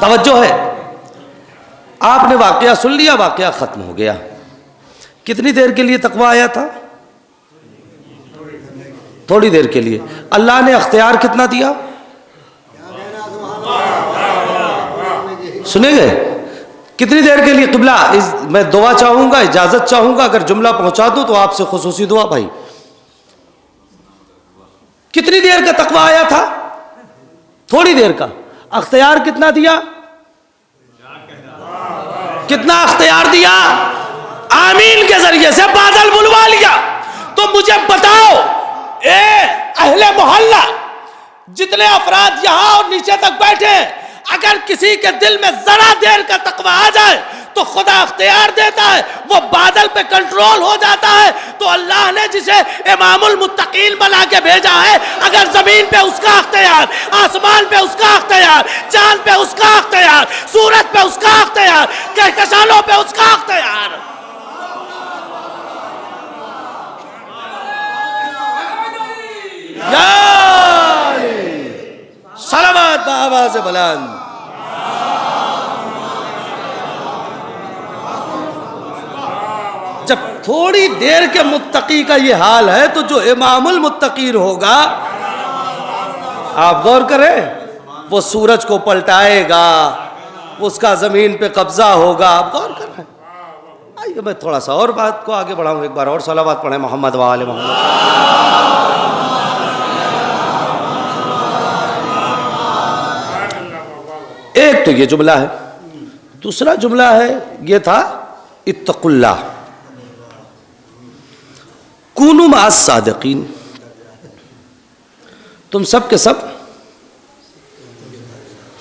توجہ ہے. آپ نے واقعہ سن لیا، واقعہ ختم ہو گیا. کتنی دیر کے لیے تقویٰ آیا تھا؟ تھوڑی دیر کے لیے. اللہ نے اختیار کتنا دیا؟ سنیں گے کتنی دیر کے لیے؟ قبلہ میں دعا چاہوں گا، اجازت چاہوں گا، اگر جملہ پہنچا دوں تو آپ سے خصوصی دعا. بھائی کتنی دیر کا تقویٰ آیا تھا؟ تھوڑی دیر کا. اختیار کتنا دیا؟ کتنا اختیار دیا؟ آمین کے ذریعے سے بادل بلوا لیا. تو مجھے بتاؤ اے اہل محلہ، جتنے افراد یہاں اور نیچے تک بیٹھے ہیں، اگر کسی کے دل میں ذرا دیر کا تقویٰ آ جائے تو خدا اختیار دیتا ہے، وہ بادل پہ کنٹرول ہو جاتا ہے. تو اللہ نے جسے امام المتقین بنا کے بھیجا ہے، اگر زمین پہ اس کا اختیار، آسمان پہ اس کا اختیار، چاند پہ اس کا اختیار، سورج پہ اس کا اختیار، کہکشانوں پہ اس کا اختیار. صلوات بآواز بلند. جب تھوڑی دیر کے متقی کا یہ حال ہے تو جو امام المتقین ہوگا، آپ غور کریں، وہ سورج کو پلٹائے گا، اس کا زمین پہ قبضہ ہوگا. آپ غور کریں. آئیے میں تھوڑا سا اور بات کو آگے بڑھاؤں. ایک بار اور صلوات پڑھیں محمد وآل محمد. ایک تو یہ جملہ ہے. دوسرا جملہ ہے یہ تھا اتقوا اللہ کونوا مع الصادقین. تم سب کے سب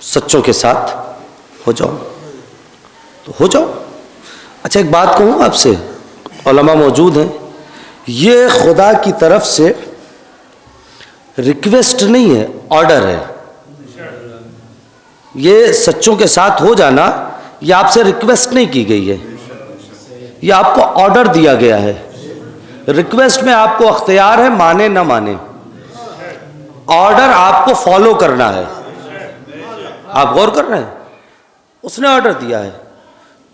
سچوں کے ساتھ ہو جاؤ تو ہو جاؤ. اچھا ایک بات کہوں آپ سے، علماء موجود ہیں، یہ خدا کی طرف سے ریکویسٹ نہیں ہے، آرڈر ہے. یہ سچوں کے ساتھ ہو جانا یہ آپ سے ریکویسٹ نہیں کی گئی ہے، یہ آپ کو آرڈر دیا گیا ہے. ریکویسٹ میں آپ کو اختیار ہے، مانے نہ مانے. آرڈر آپ کو فالو کرنا ہے. آپ غور کر رہے ہیں، اس نے آرڈر دیا ہے.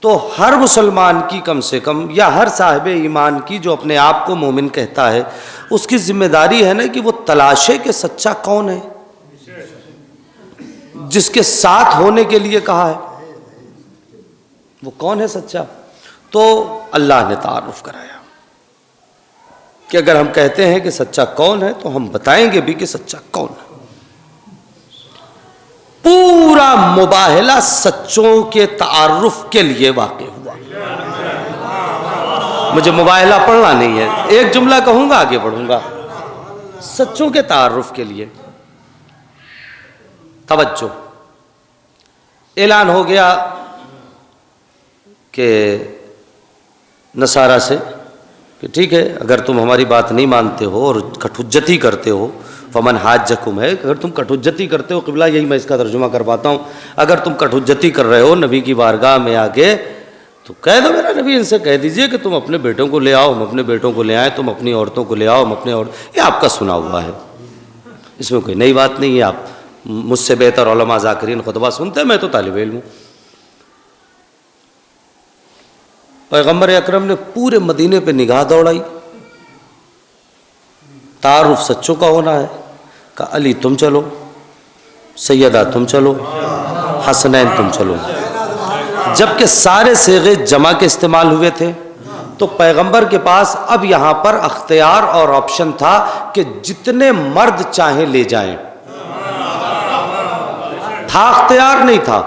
تو ہر مسلمان کی کم سے کم، یا ہر صاحب ایمان کی جو اپنے آپ کو مومن کہتا ہے، اس کی ذمہ داری ہے نا کہ وہ تلاشے کہ سچا کون ہے، جس کے ساتھ ہونے کے لیے کہا ہے وہ کون ہے سچا. تو اللہ نے تعارف کرایا کہ اگر ہم کہتے ہیں کہ سچا کون ہے تو ہم بتائیں گے بھی کہ سچا کون ہے. پورا مباہلہ سچوں کے تعارف کے لیے واقع ہوا. مجھے مباہلہ پڑھنا نہیں ہے، ایک جملہ کہوں گا آگے بڑھوں گا. سچوں کے تعارف کے لیے توجہ. اعلان ہو گیا کہ نصارہ سے کہ ٹھیک ہے اگر تم ہماری بات نہیں مانتے ہو اور کٹھجتی کرتے ہو، فمن حاجکم ہے، اگر تم کٹھجتی کرتے ہو، قبلہ یہی میں اس کا ترجمہ کرواتا ہوں، اگر تم کٹھجتی کر رہے ہو نبی کی بارگاہ میں آ کے تو کہہ دو میرا نبی، ان سے کہہ دیجئے کہ تم اپنے بیٹوں کو لے آؤ، ہم اپنے بیٹوں کو لے آئیں، تم اپنی عورتوں کو لے آؤ، ہم اپنے یہ آپ کا سنا ہوا ہے، اس میں کوئی نئی بات نہیں ہے. آپ مجھ سے بہتر علماء ذاکرین خطبہ سنتے ہیں، میں تو طالب علم ہوں. پیغمبر اکرم نے پورے مدینے پہ نگاہ دوڑائی. تعارف سچوں کا ہونا ہے. کہا علی تم چلو، سیدہ تم چلو، حسنین تم چلو. جبکہ سارے صیغے جمع کے استعمال ہوئے تھے تو پیغمبر کے پاس اب یہاں پر اختیار اور آپشن تھا کہ جتنے مرد چاہیں لے جائیں. تھا اختیار نہیں تھا،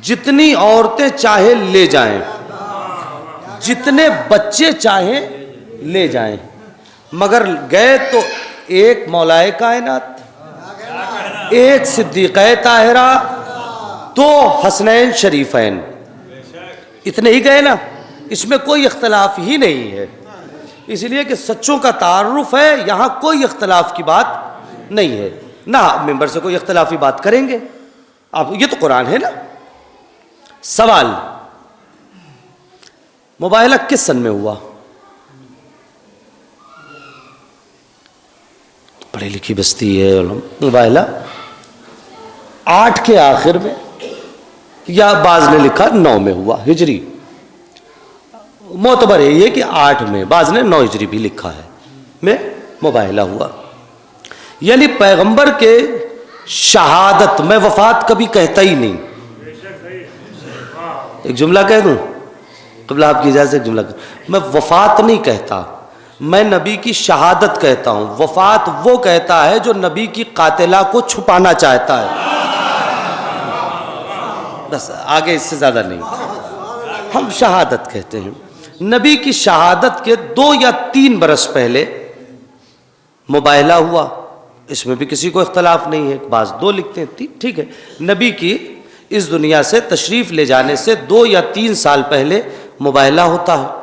جتنی عورتیں چاہے لے جائیں، جتنے بچے چاہیں لے جائیں. مگر گئے تو ایک مولائے کائنات، ایک صدیقہ طاہرہ، دو حسنین شریفین، اتنے ہی گئے نا، اس میں کوئی اختلاف ہی نہیں ہے، اس لیے کہ سچوں کا تعارف ہے، یہاں کوئی اختلاف کی بات نہیں ہے، نہ ممبر سے کوئی اختلافی بات کریں گے آپ، یہ تو قرآن ہے نا۔ سوال، مباہلہ کس سن میں ہوا؟ پڑھی لکھی بستی ہے، مباہلہ 8 کے آخر میں، یا بعض نے لکھا 9 میں ہوا ہجری، معتبر ہے یہ کہ 8 میں، بعض نے 9 ہجری بھی لکھا ہے، میں مباہلہ ہوا۔ یعنی پیغمبر کے شہادت، میں وفات کبھی کہتا ہی نہیں، ایک جملہ کہہ دوں قبل آپ کی اجازت، ایک جملہ میں وفات نہیں کہتا، میں نبی کی شہادت کہتا ہوں۔ وفات وہ کہتا ہے جو نبی کی قاتلہ کو چھپانا چاہتا ہے، بس آگے اس سے زیادہ نہیں، ہم شہادت کہتے ہیں۔ نبی کی شہادت کے 2 یا 3 برس پہلے مباہلہ ہوا، اس میں بھی کسی کو اختلاف نہیں ہے، بعض 2 لکھتے ہیں، ٹھیک ہے۔ نبی کی اس دنیا سے تشریف لے جانے سے 2 یا 3 سال پہلے مباہلہ ہوتا ہے۔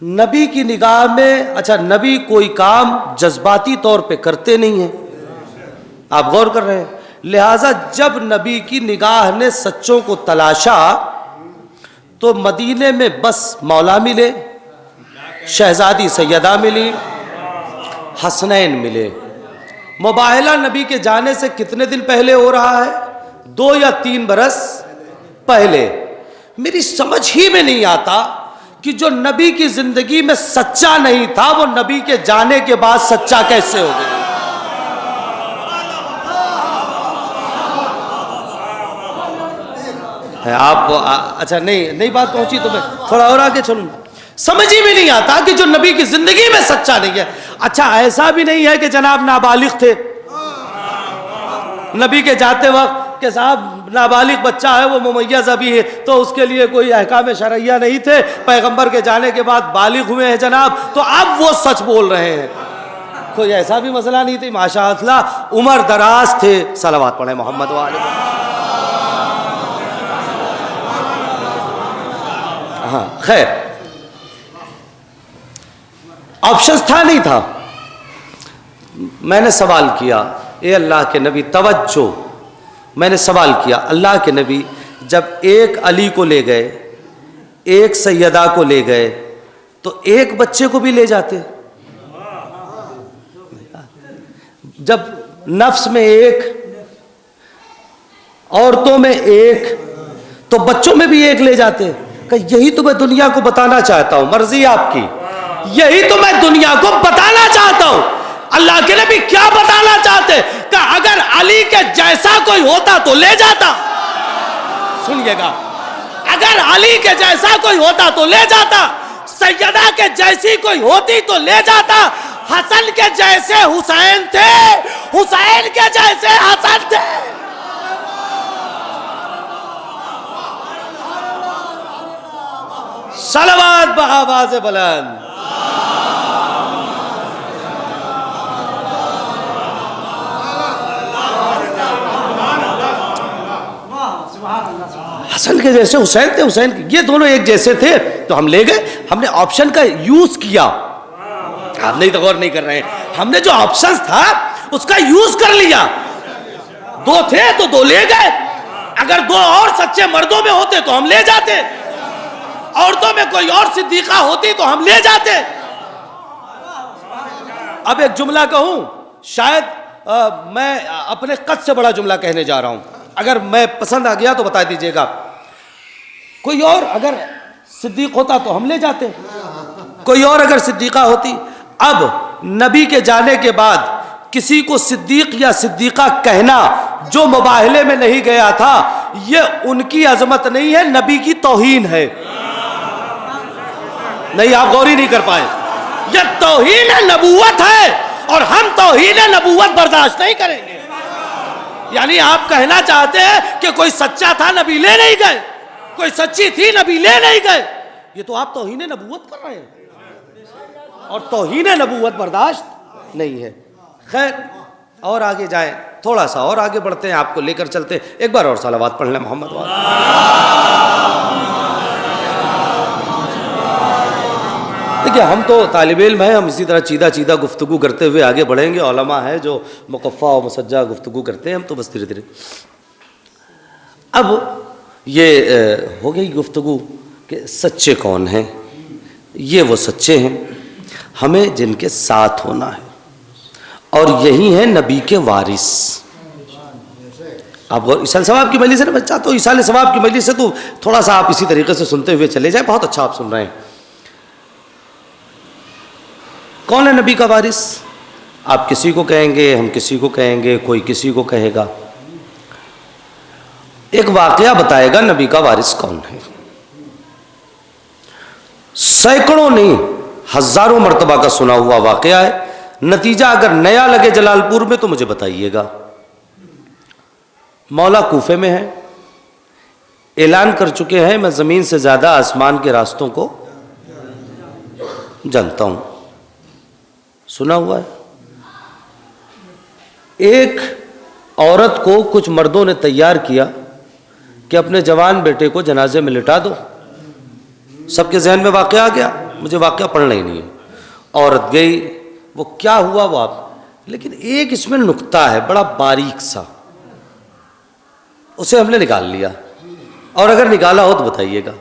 نبی کی نگاہ میں، اچھا نبی کوئی کام جذباتی طور پہ کرتے نہیں ہیں، آپ غور کر رہے ہیں، لہٰذا جب نبی کی نگاہ نے سچوں کو تلاشا تو مدینے میں بس مولا ملے، شہزادی سیدہ ملی، حسنین ملے۔ مباہلہ نبی کے جانے سے کتنے دن پہلے ہو رہا ہے؟ 2 یا 3 برس پہلے۔ میری سمجھ ہی میں نہیں آتا کہ جو نبی کی زندگی میں سچا نہیں تھا وہ نبی کے جانے کے بعد سچا کیسے ہو گیا؟ آپ اچھا نہیں بات پہنچی تو میں تھوڑا اور آگے چلوں، سمجھ ہی میں نہیں آتا کہ جو نبی کی زندگی میں سچا نہیں ہے۔ اچھا ایسا بھی نہیں ہے کہ جناب نابالغ تھے نبی کے جاتے وقت کہ صاحب نابالغ بچہ ہے وہ ممیز ابھی ہے، تو اس کے لیے کوئی احکام شرعیہ نہیں تھے، پیغمبر کے جانے کے بعد بالغ ہوئے ہیں جناب تو اب وہ سچ بول رہے ہیں، کوئی ایسا بھی مسئلہ نہیں تھی، ماشاء اللہ عمر دراز تھے۔ صلوات پڑھیں محمد وآلہ۔ ہاں خیر، آپشنز تھا نہیں تھا۔ میں نے سوال کیا، اے اللہ کے نبی توجہ، میں نے سوال کیا اللہ کے نبی جب ایک علی کو لے گئے، ایک سیدہ کو لے گئے تو ایک بچے کو بھی لے جاتے؟ جب نفس میں ایک، عورتوں میں ایک، تو بچوں میں بھی ایک لے جاتے؟ کہ یہی تو میں دنیا کو بتانا چاہتا ہوں، مرضی آپ کی، یہی تو میں دنیا کو بتانا چاہتا ہوں۔ اللہ کے نبی کیا بتانا چاہتے کہ اگر علی کے جیسا کوئی ہوتا تو لے جاتا، سنیے گا، اگر علی کے جیسا کوئی ہوتا تو لے جاتا، سیدہ کے جیسی کوئی ہوتی تو لے جاتا، حسن کے جیسے حسین تھے، حسین کے جیسے حسن تھے۔ صلوات بآواز بلند۔ حسن کے جیسے حسین تھے، حسین کے یہ دونوں ایک جیسے تھے تو ہم لے گئے، ہم نے آپشن کا یوز کیا، آپ نہیں تو غور نہیں کر رہے ہیں، ہم نے جو آپشنز تھا اس کا یوز کر لیا، 2 تھے تو 2 لے گئے، اگر 2 اور سچے مردوں میں ہوتے تو ہم لے جاتے، عورتوں میں کوئی اور صدیقہ ہوتی تو ہم لے جاتے۔ اب ایک جملہ کہوں، شاید میں اپنے قد سے بڑا جملہ کہنے جا رہا ہوں، اگر میں پسند آ گیا تو بتا دیجئے گا، کوئی اور اگر صدیق ہوتا تو ہم لے جاتے، کوئی اور اگر صدیقہ ہوتی۔ اب نبی کے جانے کے بعد کسی کو صدیق یا صدیقہ کہنا جو مباہلے میں نہیں گیا تھا، یہ ان کی عظمت نہیں ہے، نبی کی توہین ہے۔ نہیں آپ غور ہی نہیں کر پائے، یہ توہین نبوت ہے اور ہم توہین نبوت برداشت نہیں کریں گے۔ یعنی آپ کہنا چاہتے ہیں کہ کوئی سچا تھا نبی لے نہیں گئے، کوئی سچی تھی نبی لے نہیں گئے، یہ تو آپ توہین نبوت کر رہے ہیں اور توہین نبوت برداشت نہیں ہے۔ خیر اور آگے جائیں, تھوڑا سا اور آگے بڑھتے ہیں, آپ کو لے کر چلتے ہیں. ایک بار اور صلوات پڑھ لیں محمد والے. دیکھیے ہم تو طالب علم ہیں, ہم اسی طرح چیدہ گفتگو کرتے ہوئے آگے بڑھیں گے. علماء ہیں جو مقفع و مسجع گفتگو کرتے ہیں, ہم تو بس دھیرے دھیرے. اب یہ ہو گئی گفتگو کہ سچے کون ہیں. یہ وہ سچے ہیں ہمیں جن کے ساتھ ہونا ہے, اور یہی ہیں نبی کے وارث. آپ ایصال ثواب کی مجلس سے, میں چاہتا ہوں ایصال ثواب کی مجلس سے تو تھوڑا سا آپ اسی طریقے سے سنتے ہوئے چلے جائیں. بہت اچھا آپ سن رہے ہیں. کون ہے نبی کا وارث؟ آپ کسی کو کہیں گے, ہم کسی کو کہیں گے, کوئی کسی کو کہے گا. ایک واقعہ بتائے گا نبی کا وارث کون ہے. سینکڑوں نہیں ہزاروں مرتبہ کا سنا ہوا واقعہ ہے. نتیجہ اگر نیا لگے جلال پور میں تو مجھے بتائیے گا. مولا کوفے میں ہے, اعلان کر چکے ہیں میں زمین سے زیادہ آسمان کے راستوں کو جانتا ہوں. سنا ہوا ہے. ایک عورت کو کچھ مردوں نے تیار کیا کہ اپنے جوان بیٹے کو جنازے میں لٹا دو. سب کے ذہن میں واقعہ آ گیا, مجھے واقعہ پڑھنا ہی نہیں ہے. عورت گئی, وہ کیا ہوا وہ آپ, لیکن ایک اس میں نکتہ ہے بڑا باریک سا, اسے ہم نے نکال لیا, اور اگر نکالا ہو تو بتائیے گا.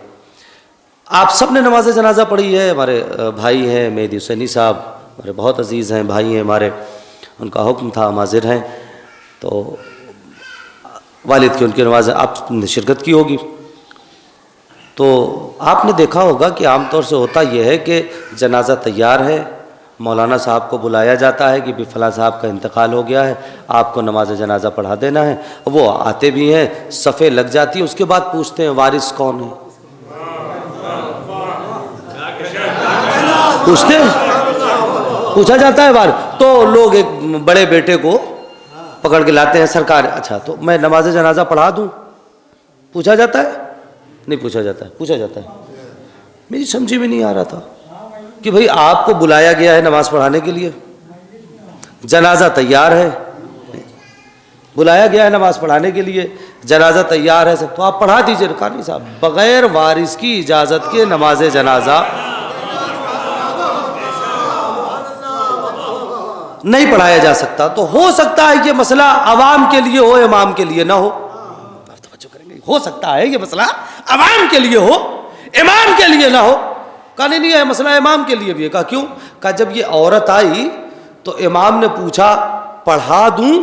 آپ سب نے نماز جنازہ پڑھی ہے. ہمارے بھائی ہیں مہدی حسینی صاحب, ہمارے بہت عزیز ہیں, بھائی ہیں ہمارے, ان کا حکم تھا, حاضر ہیں. تو والد کی ان کی نماز آپ نے شرکت کی ہوگی. تو آپ نے دیکھا ہوگا کہ عام طور سے ہوتا یہ ہے کہ جنازہ تیار ہے, مولانا صاحب کو بلایا جاتا ہے کہ بھی فلاں صاحب کا انتقال ہو گیا ہے, آپ کو نماز جنازہ پڑھا دینا ہے. وہ آتے بھی ہیں, صفیں لگ جاتی ہیں, اس کے بعد پوچھتے ہیں وارث کون ہے. پوچھتے ہیں, پوچھا جاتا ہے وارث. تو لوگ ایک بڑے بیٹے کو پکڑ کے لاتے ہیں, سرکار اچھا تو میں نماز جنازہ پڑھا دوں. پوچھا جاتا ہے, نہیں پوچھا جاتا ہے, پوچھا جاتا ہے. میری سمجھ میں نہیں آ رہا تھا کہ بھئی آپ کو بلایا گیا ہے نماز پڑھانے کے لیے, جنازہ تیار ہے, بلایا گیا ہے نماز پڑھانے کے لیے, جنازہ تیار ہے, تو آپ پڑھا دیجئے. رکانی صاحب بغیر وارث کی اجازت کے نماز جنازہ نہیں پڑھایا جا سکتا. تو ہو سکتا ہے یہ مسئلہ عوام کے لیے ہو, امام کے لیے نہ ہو. ہو سکتا ہے یہ مسئلہ عوام کے لیے ہو, امام کے لیے نہ ہو. کہا نہیں ہے مسئلہ امام کے لیے بھی ہے. کہا کیوں؟ کہا جب یہ عورت آئی تو امام نے پوچھا پڑھا دوں,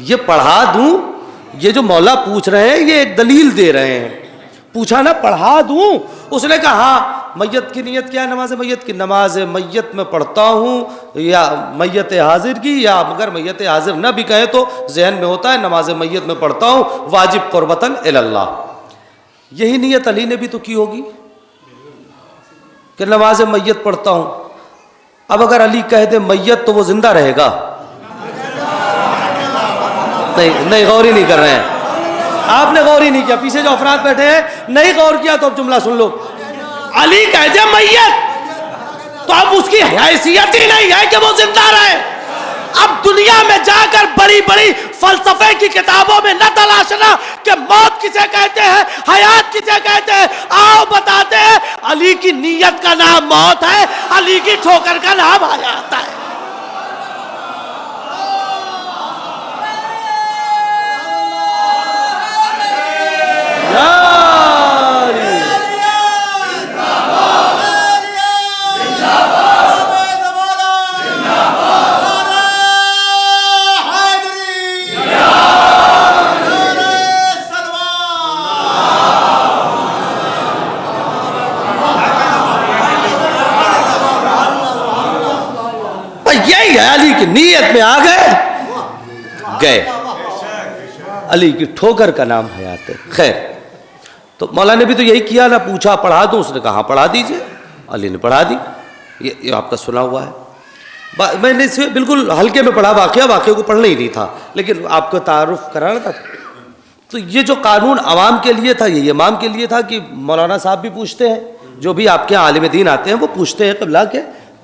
یہ پڑھا دوں, یہ جو مولا پوچھ رہے ہیں یہ ایک دلیل دے رہے ہیں. پوچھا نا پڑھا دوں, اس نے کہا ہاں. میت کی نیت کیا ہے؟ نماز میت کی. نماز میت میں پڑھتا ہوں, یا میت حاضر کی, یا اگر میت حاضر نہ بھی کہے تو ذہن میں ہوتا ہے نماز میت میں پڑھتا ہوں, واجب قربتاً اللہ. یہی نیت علی نے بھی تو کی ہوگی کہ نماز میت پڑھتا ہوں. اب اگر علی کہہ دے میت تو وہ زندہ رہے گا؟ نہیں غور ہی نہیں کر رہے ہیں آپ نے, غور ہی نہیں کیا. پیچھے جو افراد بیٹھے ہیں نہیں غور کیا تو اب جملہ سن لو. علی کہہ دے میت تو اب اس کی حیثیت ہی نہیں ہے کہ وہ زندہ رہے. اب دنیا میں جا کر بڑی بڑی فلسفے کی کتابوں میں نہ تلاشنا کہ موت کسے کہتے ہیں, حیات کسے کہتے ہیں. آؤ بتاتے ہیں, علی کی نیت کا نام موت ہے, علی کی ٹھوکر کا نام حیات ہے. یہی ہے, علی کی نیت میں آ گئے. علی کی ٹھوکر کا نام حیات ہے. خیر, تو مولا نے بھی تو یہی کیا نا, پوچھا پڑھا دوں, اس نے کہا پڑھا دیجئے. علی نے پڑھا دی. یہ آپ کا سنا ہوا ہے. میں نے اسے بالکل ہلکے میں پڑھا, واقعہ کو پڑھنا ہی نہیں تھا, لیکن آپ کو تعارف کرانا تھا. تو یہ جو قانون عوام کے لیے تھا یہ امام کے لیے تھا کہ مولانا صاحب بھی پوچھتے ہیں, جو بھی آپ کے عالم دین آتے ہیں وہ پوچھتے ہیں قبلہ کے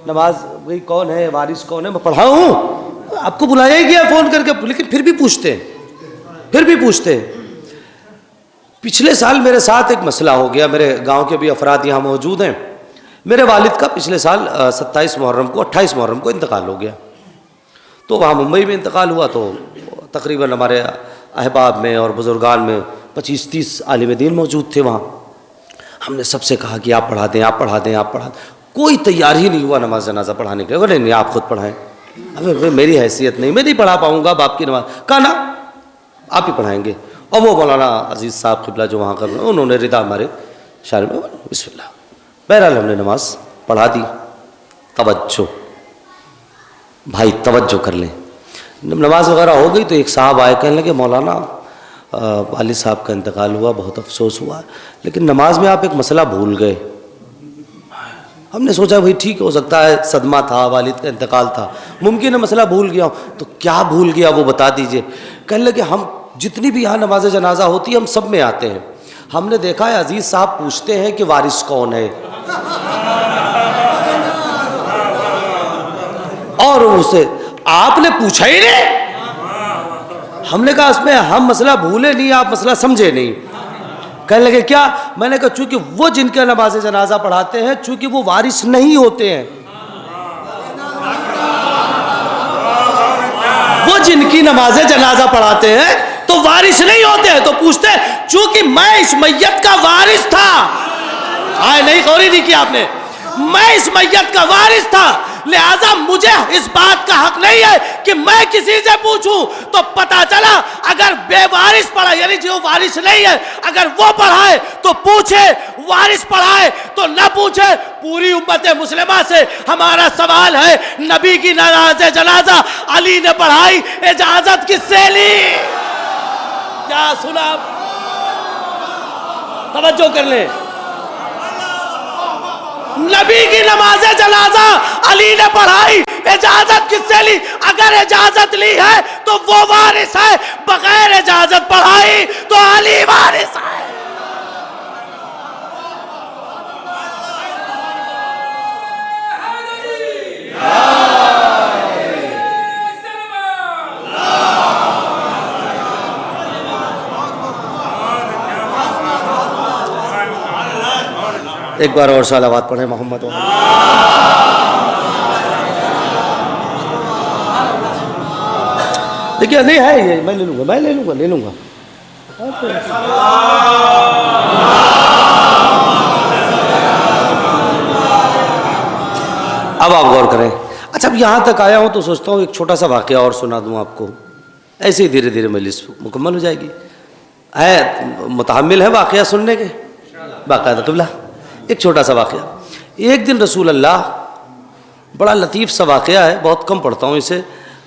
نماز بھائی کون ہے، وارث کون ہے، میں پڑھاؤں؟ آپ کو بلایا ہی گیا فون کر کے، لیکن پھر بھی پوچھتے ہیں. پچھلے سال میرے ساتھ ایک مسئلہ ہو گیا. میرے گاؤں کے بھی افراد یہاں موجود ہیں. میرے والد کا پچھلے سال 28 محرم کو انتقال ہو گیا. تو وہاں ممبئی میں انتقال ہوا تو تقریباً ہمارے احباب میں اور بزرگان میں 25-30 عالم دین موجود تھے وہاں. ہم نے سب سے کہا کہ آپ پڑھا دیں. کوئی تیار ہی نہیں ہوا نماز جنازہ پڑھانے کے لیے. نہیں آپ خود پڑھائیں. ابھی میری حیثیت نہیں، میں نہیں پڑھا پاؤں گا باپ کی نماز. کہا نا آپ ہی پڑھائیں گے. اور وہ مولانا عزیز صاحب قبلہ جو وہاں کر رہے ہیں، انہوں نے ردا ہمارے شاعر میں بسم اللہ. بہرحال ہم نے نماز پڑھا دی. توجہ بھائی، توجہ کر لیں. نماز وغیرہ ہو گئی تو ایک صاحب آئے، کہنے لگے مولانا والد صاحب کا انتقال ہوا، بہت افسوس ہوا، لیکن نماز میں آپ ایک مسئلہ بھول گئے. ہم نے سوچا بھائی ٹھیک ہو سکتا ہے صدمہ تھا، والد کا انتقال تھا، ممکن ہے مسئلہ بھول گیا ہوں. تو کیا بھول گیا وہ بتا دیجئے. کہنے لگے ہم جتنی بھی یہاں نماز جنازہ ہوتی ہے ہم سب میں آتے ہیں. ہم نے دیکھا ہے عزیز صاحب پوچھتے ہیں کہ وارث کون ہے، اور اسے آپ نے پوچھا ہی نہیں. ہم نے کہا اس میں ہم مسئلہ بھولے نہیں، آپ مسئلہ سمجھے نہیں. کہنے لگے کیا؟ میں نے کہا چونکہ وہ جن کا نماز جنازہ پڑھاتے ہیں چونکہ وہ وارث نہیں ہوتے ہیں، وہ جن کی نماز جنازہ پڑھاتے ہیں تو وارث نہیں ہوتے ہیں. تو پوچھتے ہیں چونکہ میں اس میت کا وارث تھا. نہیں غوری نہیں کیا آپ نے. میں اس میت کا وارث تھا، لہذا مجھے اس بات کا حق نہیں ہے کہ میں کسی سے پوچھوں. تو پتا چلا اگر بے وارث پڑھا، یعنی جو وارث نہیں ہے، اگر وہ پڑھائے تو پوچھے، وارث پڑھائے تو نہ پوچھے. پوری امت مسلمہ سے ہمارا سوال ہے، نبی کی نماز جنازہ علی نے پڑھائی، اجازت کس سے لی؟ کیا سنا؟ توجہ کر لیں. نبی کی نماز جنازہ علی نے پڑھائی، اجازت کس سے لی؟ اگر اجازت لی ہے تو وہ وارث ہے، بغیر اجازت پڑھائی تو علی وارث ہے. ایک بار اور صلوات پڑھیں محمد. دیکھیے نہیں ہے یہ، میں لے لوں گا. اب آپ غور کریں. اچھا اب یہاں تک آیا ہوں تو سوچتا ہوں ایک چھوٹا سا واقعہ اور سنا دوں آپ کو. ایسے ہی دھیرے دھیرے مجلس مکمل ہو جائے گی. متحمل ہے واقعہ سننے کے؟ باقاعدہ قبلہ ایک چھوٹا سا واقعہ. ایک دن رسول اللہ، بڑا لطیف سا واقعہ ہے، بہت کم پڑھتا ہوں اسے،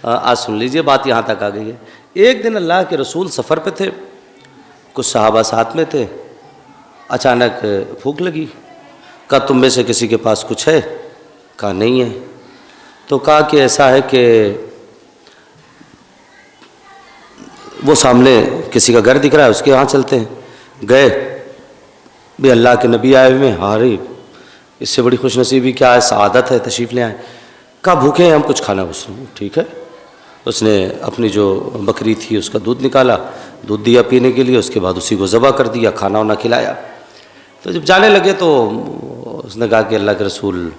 آج سن لیجئے، بات یہاں تک آ گئی ہے. ایک دن اللہ کے رسول سفر پہ تھے، کچھ صحابہ ساتھ میں تھے. اچانک بھوک لگی. کہا تم میں سے کسی کے پاس کچھ ہے؟ کہا نہیں ہے. تو کہا کہ ایسا ہے کہ وہ سامنے کسی کا گھر دکھ رہا ہے، اس کے یہاں چلتے ہیں. گئے بھی اللہ کے نبی آئے ہوئے ہیں. ارے اس سے بڑی خوش نصیبی کیا ہے، سعادت ہے، تشریف لے آئیں. کہا بھوکے ہیں ہم، کچھ کھانا. اس نے ٹھیک ہے. اس نے اپنی جو بکری تھی اس کا دودھ نکالا، دودھ دیا پینے کے لیے، اس کے بعد اسی کو ذبح کر دیا، کھانا وانا کھلایا. تو جب جانے لگے تو اس نے کہا کہ اللہ کے رسول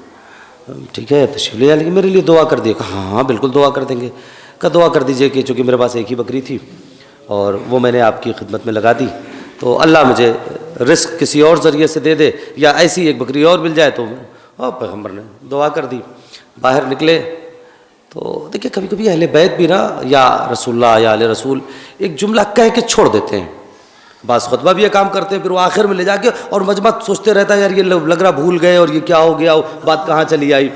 ٹھیک ہے تشریف لے جائیں لیکن میرے لیے دعا کر دیے. کہا ہاں بالکل دعا کر دیں گے. کہا دعا کر دیجئے کہ چونکہ میرے پاس ایک ہی بکری تھی اور وہ میں نے آپ کی خدمت میں لگا دی، تو اللہ مجھے رزق کسی اور ذریعے سے دے دے، یا ایسی ایک بکری اور مل جائے. تو پیغمبر نے دعا کر دی. باہر نکلے تو دیکھیں کبھی کبھی اہل بیت بھی نا، یا رسول اللہ یا اہل رسول، ایک جملہ کہہ کے چھوڑ دیتے ہیں. بعض خطبہ بھی یہ کام کرتے ہیں، پھر وہ آخر میں لے جا کے اور مجمع سوچتے رہتا ہے یار یہ لگ رہا بھول گئے اور یہ کیا ہو گیا، بات کہاں چلی آئی.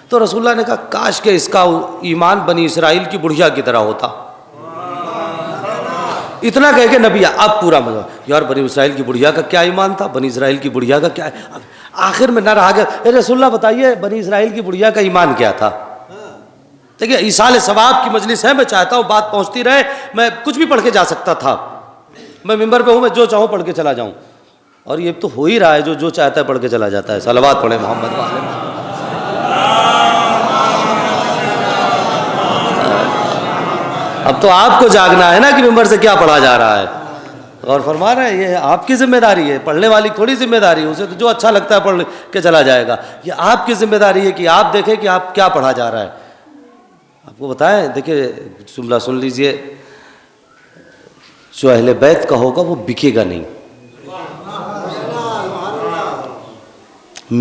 تو رسول اللہ نے کہا کاش کہ اس کا ایمان بنی اسرائیل کی بڑھیا کی طرح ہوتا. اتنا کہہ کے نبی اب پورا مزہ، یار بنی اسرائیل کی بڑھیا کا کیا ایمان تھا، بنی اسرائیل کی بڑھیا کا کیا ہے. آخر میں نہ رہا گیا، رسول اللہ بتائیے بنی اسرائیل کی بڑھیا کا ایمان کیا تھا. دیکھیے ایصال ثواب کی مجلس ہے، میں چاہتا ہوں بات پہنچتی رہے. میں کچھ بھی پڑھ کے جا سکتا تھا، میں ممبر پہ ہوں، میں جو چاہوں پڑھ کے چلا جاؤں، اور یہ تو ہو ہی رہا ہے، جو چاہتا ہے پڑھ کے چلا جاتا ہے. صلوات پڑھیں محمد والے. اب تو آپ کو جاگنا ہے نا کہ ممبر سے کیا پڑھا جا رہا ہے. اور فرما رہے ہیں یہ آپ کی ذمہ داری ہے, پڑھنے والی تھوڑی ذمہ داری ہے, اسے تو جو اچھا لگتا ہے پڑھ کے چلا جائے گا. یہ آپ کی ذمہ داری ہے کہ آپ دیکھیں کہ آپ کیا پڑھا جا رہا ہے. آپ کو بتائیں, دیکھیں جملہ سن لیجئے, جو اہل بیت کا ہوگا وہ بکے گا نہیں.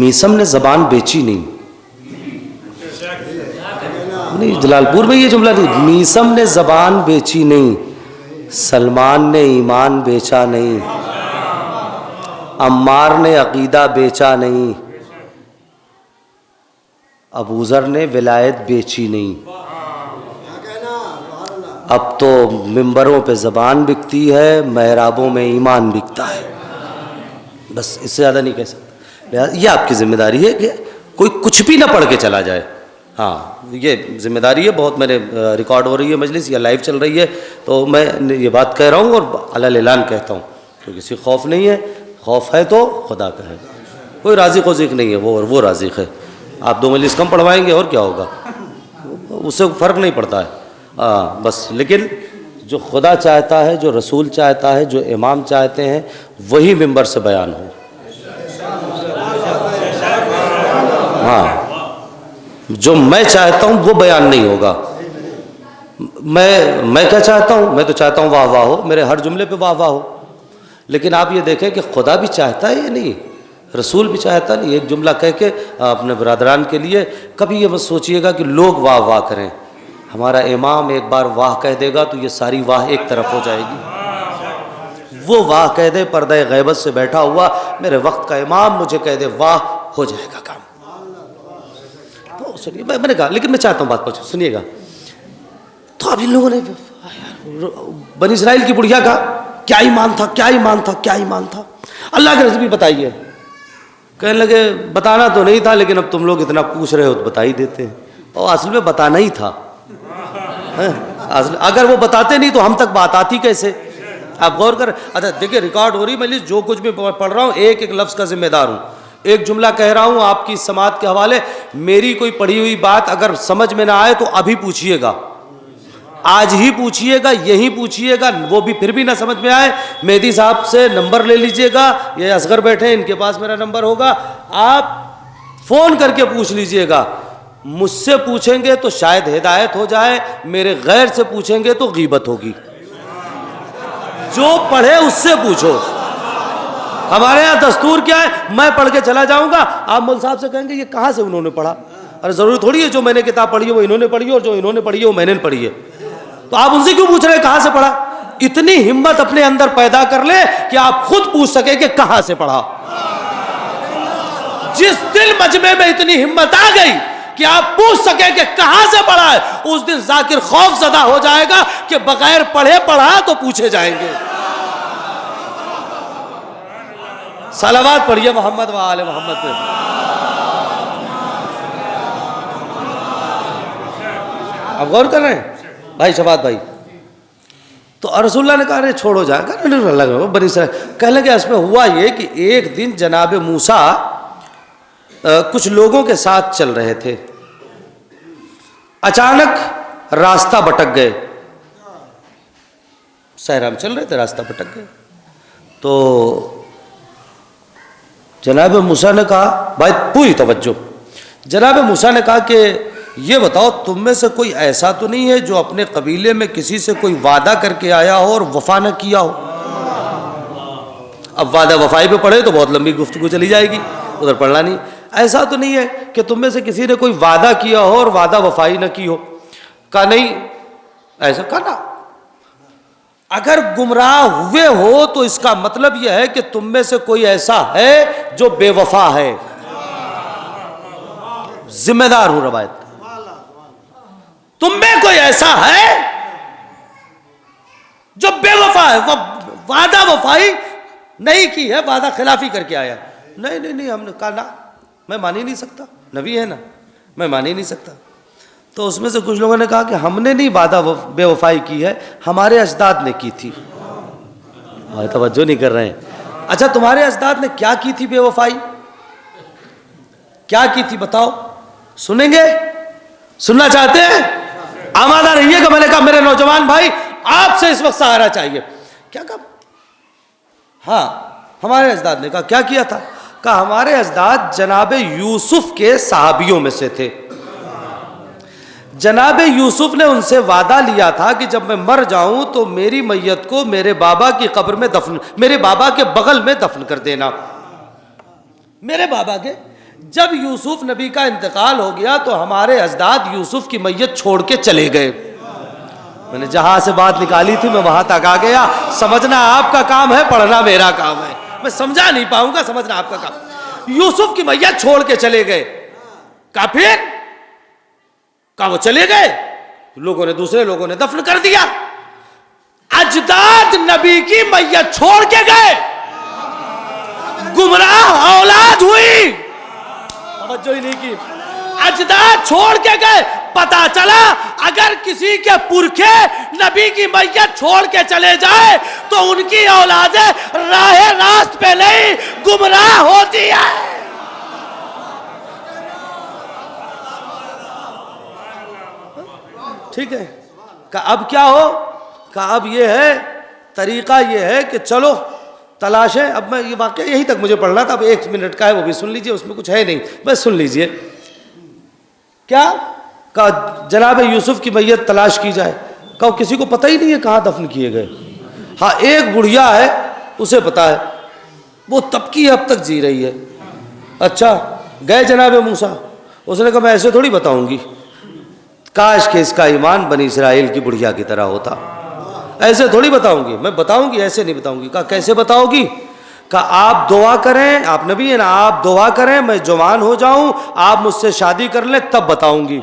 میسم نے زبان بیچی نہیں, جلال پور میں یہ جملہ نہیں, میسم نے زبان بیچی نہیں, سلمان نے ایمان بیچا نہیں, عمار نے عقیدہ بیچا نہیں, ابوذر نے ولایت بیچی نہیں. اب تو ممبروں پہ زبان بکتی ہے, محرابوں میں ایمان بکتا ہے. بس اس سے زیادہ نہیں کہہ سکتا. یہ آپ کی ذمہ داری ہے کہ کوئی کچھ بھی نہ پڑھ کے چلا جائے. ہاں یہ ذمہ داری ہے بہت. میں نے ریکارڈ ہو رہی ہے مجلس یا لائیو چل رہی ہے تو میں یہ بات کہہ رہا ہوں اور علی اعلان کہتا ہوں کہ کسی خوف نہیں ہے. خوف ہے تو خدا کا ہے, کوئی رازق وزیق نہیں ہے, وہ رازق ہے. آپ 2 مجلس کم پڑھوائیں گے اور کیا ہوگا, اس سے فرق نہیں پڑتا ہے. ہاں بس, لیکن جو خدا چاہتا ہے, جو رسول چاہتا ہے, جو امام چاہتے ہیں, وہی ممبر سے بیان ہو. ہاں جو میں چاہتا ہوں وہ بیان نہیں ہوگا. میں کیا چاہتا ہوں, میں تو چاہتا ہوں واہ واہ ہو, میرے ہر جملے پہ واہ واہ ہو. لیکن آپ یہ دیکھیں کہ خدا بھی چاہتا ہے یا نہیں, رسول بھی چاہتا نہیں. ایک جملہ کہہ کے اپنے برادران کے لیے کبھی یہ مت سوچئے گا کہ لوگ واہ واہ کریں. ہمارا امام ایک بار واہ کہہ دے گا تو یہ ساری واہ ایک طرف ہو جائے گی. وہ واہ کہہ دے, پردہ غیبت سے بیٹھا ہوا میرے وقت کا امام مجھے کہہ دے واہ, ہو جائے گا کام. تو سنیے, میں نے کہا لیکن میں چاہتا ہوں بات پہنچے, سنیے گا. تو اب ان لوگوں نے بنی اسرائیل کی بڑھیا کا کیا ایمان تھا, کیا ایمان تھا, کیا ایمان تھا. اللہ کے رسول بھی بتائیے. کہنے لگے بتانا تو نہیں تھا لیکن اب تم لوگ اتنا پوچھ رہے ہو تو بتا ہی دیتے ہیں. اور اصل میں بتانا ہی تھا. اگر وہ بتاتے نہیں تو ہم تک بات آتی کیسے. آپ غور کر. اچھا دیکھیں ریکارڈ ہو رہی مجلس, جو کچھ بھی پڑھ رہا ہوں ایک ایک لفظ کا ذمہ دار ہوں. ایک جملہ کہہ رہا ہوں آپ کی سماعت کے حوالے. میری کوئی پڑھی ہوئی بات اگر سمجھ میں نہ آئے تو ابھی پوچھئے گا, آج ہی پوچھئے گا, یہی پوچھئے گا. وہ بھی پھر بھی نہ سمجھ میں آئے, مہدی صاحب سے نمبر لے لیجئے گا, یہ اصغر بیٹھے ہیں ان کے پاس میرا نمبر ہوگا, آپ فون کر کے پوچھ لیجئے گا. مجھ سے پوچھیں گے تو شاید ہدایت ہو جائے, میرے غیر سے پوچھیں گے تو غیبت ہوگی. جو پڑھے اس سے پوچھو. ہمارے یہاں دستور کیا ہے, میں پڑھ کے چلا جاؤں گا, آپ مول صاحب سے کہیں گے یہ کہاں سے انہوں نے پڑھا. ارے ضروری تھوڑی ہے جو میں نے کتاب پڑھی ہے وہ انہوں نے پڑھی ہے اور جو انہوں نے پڑھی ہے وہ میں نے پڑھی ہے. تو آپ ان سے کیوں پوچھ رہے ہیں کہاں سے پڑھا. اتنی ہمت اپنے اندر پیدا کر لے کہ آپ خود پوچھ سکیں کہ کہاں سے پڑھا. جس دل مجمع میں اتنی ہمت آ گئی کہ آپ پوچھ سکیں کہ کہاں سے پڑھا ہے, اس دن ذاکر خوف زدہ ہو جائے گا کہ بغیر پڑھے پڑھا تو پوچھے جائیں گے. صلوات پڑھیے محمد و آل محمد پہ. آپ غور کر رہے ہیں بھائی شفاعت بھائی. تو رسول اللہ نے کہا ارے چھوڑو جائے گا بنی اسرائیل. کہنے لگے اس میں ہوا یہ کہ ایک دن جناب موسیٰ کچھ لوگوں کے ساتھ چل رہے تھے, اچانک راستہ بھٹک گئے. صحرا میں چل رہے تھے, راستہ بھٹک گئے. تو جناب موسیٰ نے کہا, بھائی پوری توجہ, جناب موسیٰ نے کہا کہ یہ بتاؤ تم میں سے کوئی ایسا تو نہیں ہے جو اپنے قبیلے میں کسی سے کوئی وعدہ کر کے آیا ہو اور وفا نہ کیا ہو. اب وعدہ وفائی پہ پڑھے تو بہت لمبی گفتگو چلی جائے گی, ادھر پڑھنا نہیں. ایسا تو نہیں ہے کہ تم میں سے کسی نے کوئی وعدہ کیا ہو اور وعدہ وفائی نہ کی ہو. کہا نہیں ایسا. کہا نا اگر گمراہ ہوئے ہو تو اس کا مطلب یہ ہے کہ تم میں سے کوئی ایسا ہے جو بے وفا ہے. ذمہ دار ہوں روایت. تم میں کوئی ایسا ہے جو بے وفا ہے, وعدہ وفائی نہیں کی ہے, وعدہ خلافی کر کے آیا. نہیں ہم نے کہا نا میں مان ہی نہیں سکتا, نبی ہے نا, میں مان ہی نہیں سکتا. تو اس میں سے کچھ لوگوں نے کہا کہ ہم نے نہیں وعدہ بے وفائی کی ہے, ہمارے اجداد نے کی تھی. توجہ نہیں کر رہے ہیں. اچھا تمہارے اجداد نے کیا کی تھی بے وفائی, کیا کی تھی بتاؤ. سنیں گے, سننا چاہتے ہیں؟ آمادہ رہیے گا. میں نے کہا میرے نوجوان بھائی آپ سے اس وقت سہارا چاہیے. کیا کہا؟ ہاں ہمارے اجداد نے کہا کیا کیا تھا؟ کہا ہمارے اجداد جناب یوسف کے صحابیوں میں سے تھے. جناب یوسف نے ان سے وعدہ لیا تھا کہ جب میں مر جاؤں تو میری میت کو میرے بابا کی قبر میں دفن، میرے بابا کے بغل میں دفن کر دینا. میرے بابا کے جب یوسف نبی کا انتقال ہو گیا تو ہمارے اجداد یوسف کی میت چھوڑ کے چلے گئے. میں نے جہاں سے بات نکالی تھی میں وہاں تک آ گیا. سمجھنا آپ کا کام ہے، پڑھنا میرا کام ہے. میں سمجھا نہیں پاؤں گا، سمجھنا آپ کا کام. یوسف کی میت چھوڑ کے چلے گئے. کہا پھر؟ کہا وہ چلے گئے، لوگوں نے، دوسرے لوگوں نے دفن کر دیا. اجداد نبی کی میت چھوڑ کے گئے، گمراہ اولاد ہوئی. توجہ ہی نہیں کی. اجداد چھوڑ کے گئے. پتا چلا اگر کسی کے پرکھے نبی کی میت چھوڑ کے چلے جائے تو ان کی اولادیں راہ راست پہ نہیں گمراہ ہوتی ہے. ٹھیک ہے. کہا اب کیا ہو؟ کہا اب یہ ہے، طریقہ یہ ہے کہ چلو تلاشیں. اب میں یہ واقعہ یہیں تک مجھے پڑھنا تھا، اب 1 منٹ کا ہے وہ بھی سن لیجئے، اس میں کچھ ہے نہیں، بس سن لیجئے. کیا کہا؟ جناب یوسف کی میت تلاش کی جائے. کہا کسی کو پتہ ہی نہیں ہے کہاں دفن کیے گئے. ہاں ایک بڑھیا ہے اسے پتا ہے، وہ تب کی اب تک جی رہی ہے. اچھا گئے جناب موسیٰ، اس نے کہا میں ایسے تھوڑی بتاؤں گی، کاش کہ اس کا ایمان بنی اسرائیل کی بڑھیا کی طرح ہوتا. ایسے تھوڑی بتاؤں گی، میں بتاؤں گی ایسے نہیں بتاؤں گی. کہا کیسے بتاؤ گی؟ کہا آپ دعا کریں، آپ نبی ہیں نا، آپ دعا کریں میں جوان ہو جاؤں، آپ مجھ سے شادی کر لیں تب بتاؤں گی.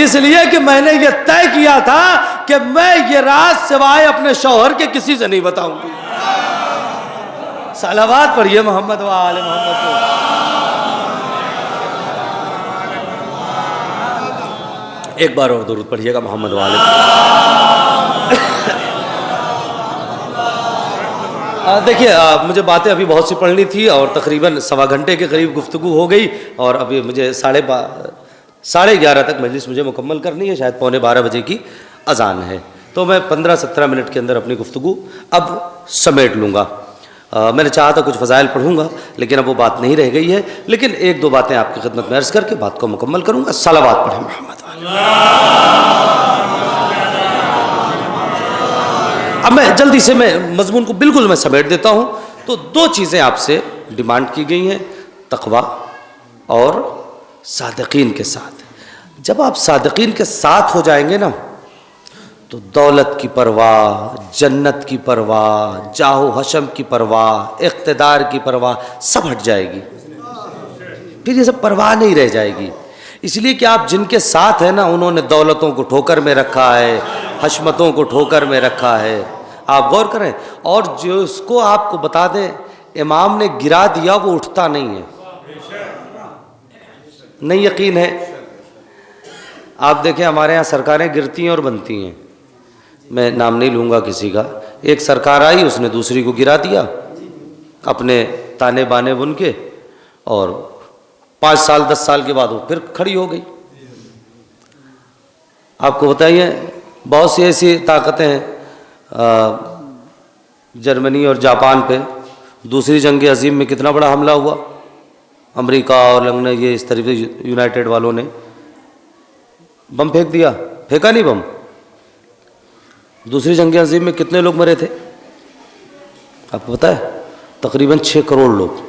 اس لیے کہ میں نے یہ طے کیا تھا کہ میں یہ راز سوائے اپنے شوہر کے کسی سے نہیں بتاؤں گی. صلوات پڑھیے محمد و آل محمد کو. ایک بار اور درود پڑھیے گا محمد و آل دیکھیے مجھے باتیں ابھی بہت سی پڑھنی تھی اور تقریباً 1.25 گھنٹے کے قریب گفتگو ہو گئی اور ابھی مجھے 11:30 تک مجلس مجھے مکمل کرنی ہے. شاید 11:45 بجے کی اذان ہے، تو میں 15-17 منٹ کے اندر اپنی گفتگو اب سمیٹ لوں گا. میں نے چاہا تھا کچھ فضائل پڑھوں گا لیکن اب وہ بات نہیں رہ گئی ہے، لیکن 1-2 باتیں آپ کی خدمت میں عرض کر کے بات کو مکمل کروں گا. صلوات پڑھیں محمد. اب میں جلدی سے میں مضمون کو بالکل میں سمیٹ دیتا ہوں. تو 2 چیزیں آپ سے ڈیمانڈ کی گئی ہیں، تقویٰ اور صادقین کے ساتھ. جب آپ صادقین کے ساتھ ہو جائیں گے نا تو دولت کی پرواہ، جنت کی پرواہ، جاہ و حشم کی پرواہ، اقتدار کی پرواہ سب ہٹ جائے گی. پھر یہ سب پرواہ نہیں رہ جائے گی. اس لیے کہ آپ جن کے ساتھ ہیں نا انہوں نے دولتوں کو ٹھوکر میں رکھا ہے، حشمتوں کو ٹھوکر میں رکھا ہے. آپ غور کریں. اور جو اس کو آپ کو بتا دیں امام نے گرا دیا وہ اٹھتا نہیں ہے. نہیں یقین ہے؟ آپ دیکھیں ہمارے ہاں سرکاریں گرتی ہیں اور بنتی ہیں. میں نام نہیں لوں گا کسی کا. ایک سرکار آئی اس نے دوسری کو گرا دیا اپنے تانے بانے بن کے، اور 5 سال 10 سال کے بعد وہ پھر کھڑی ہو گئی. آپ کو بتائیے بہت سی ایسی طاقتیں ہیں. جرمنی اور جاپان پہ دوسری جنگ عظیم میں کتنا بڑا حملہ ہوا. امریکہ اور لنگنے یہ اس طریقے یونائٹڈ والوں نے بم پھینک دیا. پھینکا نہیں بم؟ دوسری جنگ عظیم میں کتنے لوگ مرے تھے آپ کو پتہ ہے؟ تقریباً 6 کروڑ لوگ.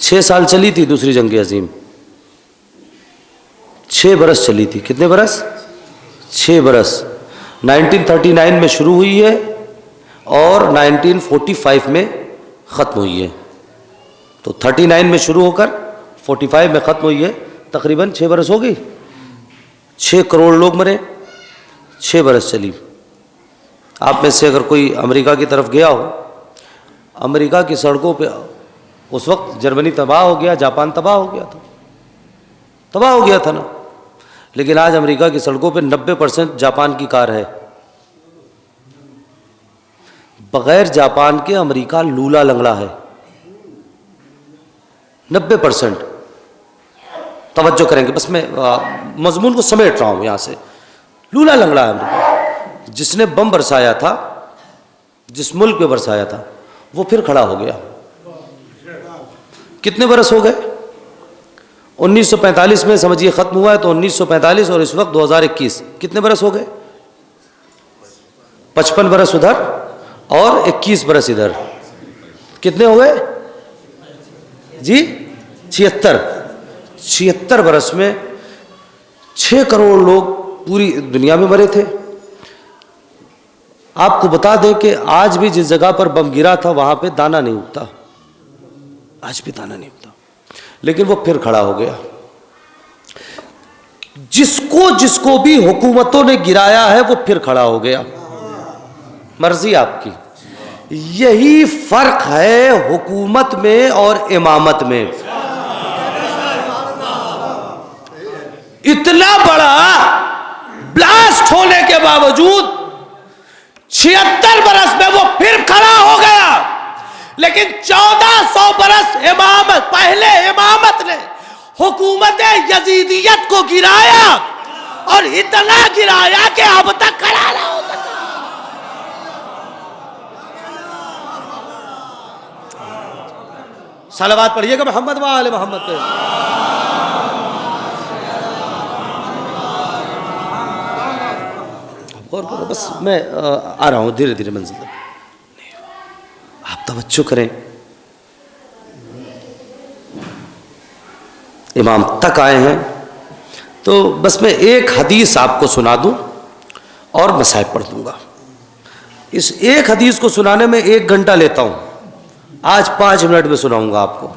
6 سال چلی تھی دوسری جنگ عظیم، 6 برس چلی تھی. کتنے برس؟ 6 برس. 1939 میں شروع ہوئی ہے اور 1945 میں ختم ہوئی ہے. تو 39 میں شروع ہو کر 45 میں ختم ہوئی ہے. تقریباً 6 برس ہو گئی. 6 کروڑ لوگ مرے، 6 برس چلی. آپ میں سے اگر کوئی امریکہ کی طرف گیا ہو، امریکہ کی سڑکوں پہ اس وقت جرمنی تباہ ہو گیا، جاپان تباہ ہو گیا تھا، تباہ ہو گیا تھا نا. لیکن آج امریکہ کی سڑکوں پہ 90% جاپان کی کار ہے. بغیر جاپان کے امریکہ لولا لنگڑا ہے. 90%. توجہ کریں گے، بس میں مضمون کو سمیٹ رہا ہوں یہاں سے. لولا لنگڑا امریکہ جس نے بم برسایا تھا، جس ملک پہ برسایا تھا، وہ پھر کھڑا ہو گیا. کتنے برس ہو گئے؟ 1945 میں سمجھیے ختم ہوا ہے تو 1945 اور اس وقت 2021 کتنے برس ہو گئے؟ 55 برس ادھر اور 21 برس ادھر. کتنے ہو گئے جی؟ 76 برس میں 6 کروڑ لوگ پوری دنیا میں مرے تھے. آپ کو بتا دیں کہ آج بھی جس جگہ پر بم گرا تھا وہاں پہ دانا نہیں اگتا، آج بھی دانا نہیں اگتا، لیکن وہ پھر کھڑا ہو گیا. جس کو بھی حکومتوں نے گرایا ہے وہ پھر کھڑا ہو گیا. مرضی آپ کی. یہی فرق ہے حکومت میں اور امامت میں. اتنا بڑا بلاسٹ ہونے کے باوجود 76 برس میں وہ پھر کھڑا ہو گیا، لیکن 1400 برس امامت، پہلے امامت نے حکومت یزیدیت کو گرایا اور اتنا گرایا کہ اب تک کھڑا نہ ہو سکا. صلوات پڑھیے گا محمد و آل محمد پہ. اور بس میں آ رہا ہوں دھیرے دھیرے منزل تک. آپ توجہ کریں، امام تک آئے ہیں تو بس میں ایک حدیث آپ کو سنا دوں اور مصائب پڑھ دوں گا. اس ایک حدیث کو سنانے میں 1 گھنٹہ لیتا ہوں، آج 5 منٹ میں سناؤں گا آپ کو.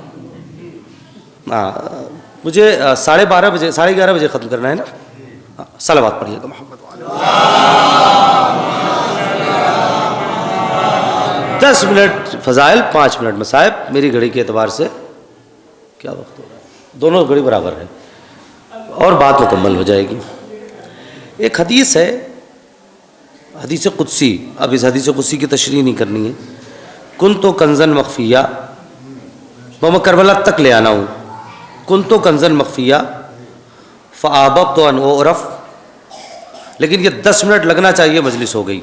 مجھے 12:30 بجے 11:30 بجے ختم کرنا ہے نا. صلوات پڑھیے گا محمد. 10 منٹ فضائل، 5 منٹ مصائب. میری گھڑی کے اعتبار سے کیا وقت ہو رہا ہے؟ دونوں گھڑی برابر ہے اور بات مکمل ہو جائے گی. ایک حدیث ہے، حدیث قدسی. اب اس حدیث قدسی کی تشریح نہیں کرنی ہے. کنتو کنزن مخفیہ، میں کربلا تک لے آنا ہوں. کنتو کنزن مخفیہ فآببت ان اعرف، لیکن یہ 10 منٹ لگنا چاہیے، مجلس ہو گئی.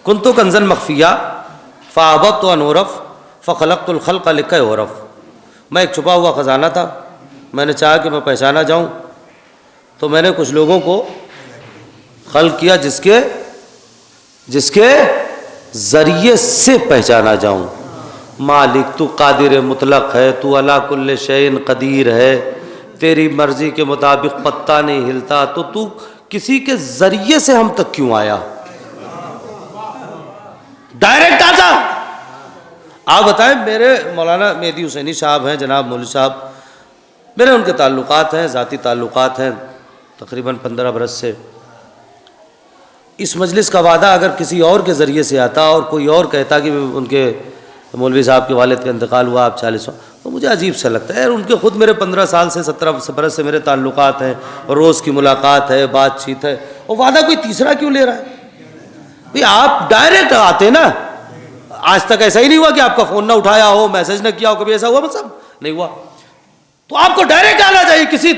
کنتو کنزن مخفیہ فآببت ان اعرف فخلقت الخلق لکی اعرف. میں ایک چھپا ہوا خزانہ تھا، میں نے چاہا کہ میں پہچانا جاؤں تو میں نے کچھ لوگوں کو خلق کیا جس کے ذریعے سے پہچانا جاؤں. مالک تو قادر مطلق ہے، تو علی کل شیء قدیر ہے، تیری مرضی کے مطابق پتہ نہیں ہلتا، تو کسی کے ذریعے سے ہم تک کیوں آیا؟ ڈائریکٹ آتا. آپ بتائیں، میرے مولانا مہدی حسینی صاحب ہیں، جناب مولوی صاحب، میرے ان کے تعلقات ہیں، ذاتی تعلقات ہیں تقریباً 15 برس سے. اس مجلس کا وعدہ اگر کسی اور کے ذریعے سے آتا اور کوئی اور کہتا کہ ان کے مولوی صاحب کے والد کا انتقال ہوا آپ 40 تو مجھے عجیب سا لگتا ہے. ان کے خود میرے 15 سال سے 17 برس سے میرے تعلقات ہیں، روز کی ملاقات ہے، بات چیت ہے، اور وعدہ کوئی تیسرا کیوں لے رہا ہے؟ بھئی آپ ڈائریکٹ آتے نا. آج تک ایسا ہی نہیں ہوا کہ آپ کا فون نہ اٹھایا ہو، میسج نہ کیا ہو، کبھی ایسا ہوا؟ مطلب نہیں ہوا. تو آپ کو ڈائریکٹ آنا چاہیے. کسی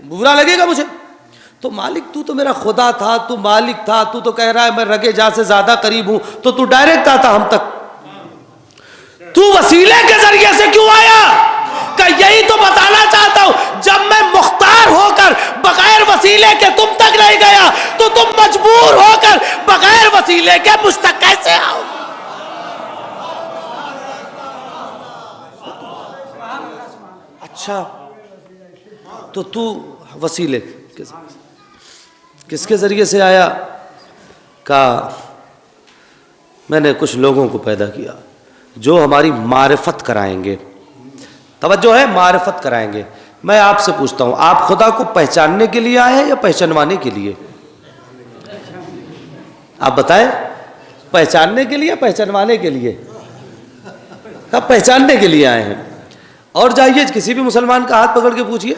برا لگے گا مجھے تو مالک تو میرا خدا تھا، تو مالک تھا، تو کہہ رہا ہے میں رگے جا سے زیادہ قریب ہوں، تو ڈائریکٹ آتا ہم تک. تو وسیلے کے ذریعے سے کیوں آیا؟ کہ یہی تو بتانا چاہتا ہوں، جب میں مختار ہو کر بغیر وسیلے کے تم تک نہیں گیا تو تم مجبور ہو کر بغیر وسیلے کے مجھ تک کیسے آؤ؟ اچھا تو وسیلے کس کے ذریعے سے آیا؟ کہا میں نے کچھ لوگوں کو پیدا کیا جو ہماری معرفت کرائیں گے. توجہ ہے، معرفت کرائیں گے. میں آپ سے پوچھتا ہوں، آپ خدا کو پہچاننے کے لیے آئے ہیں یا پہچانوانے کے لیے؟ آپ بتائیں، پہچاننے کے لیے یا پہچانوانے کے لیے؟ کب پہچاننے کے لیے آئے ہیں. اور جائیے کسی بھی مسلمان کا ہاتھ پکڑ کے پوچھئے،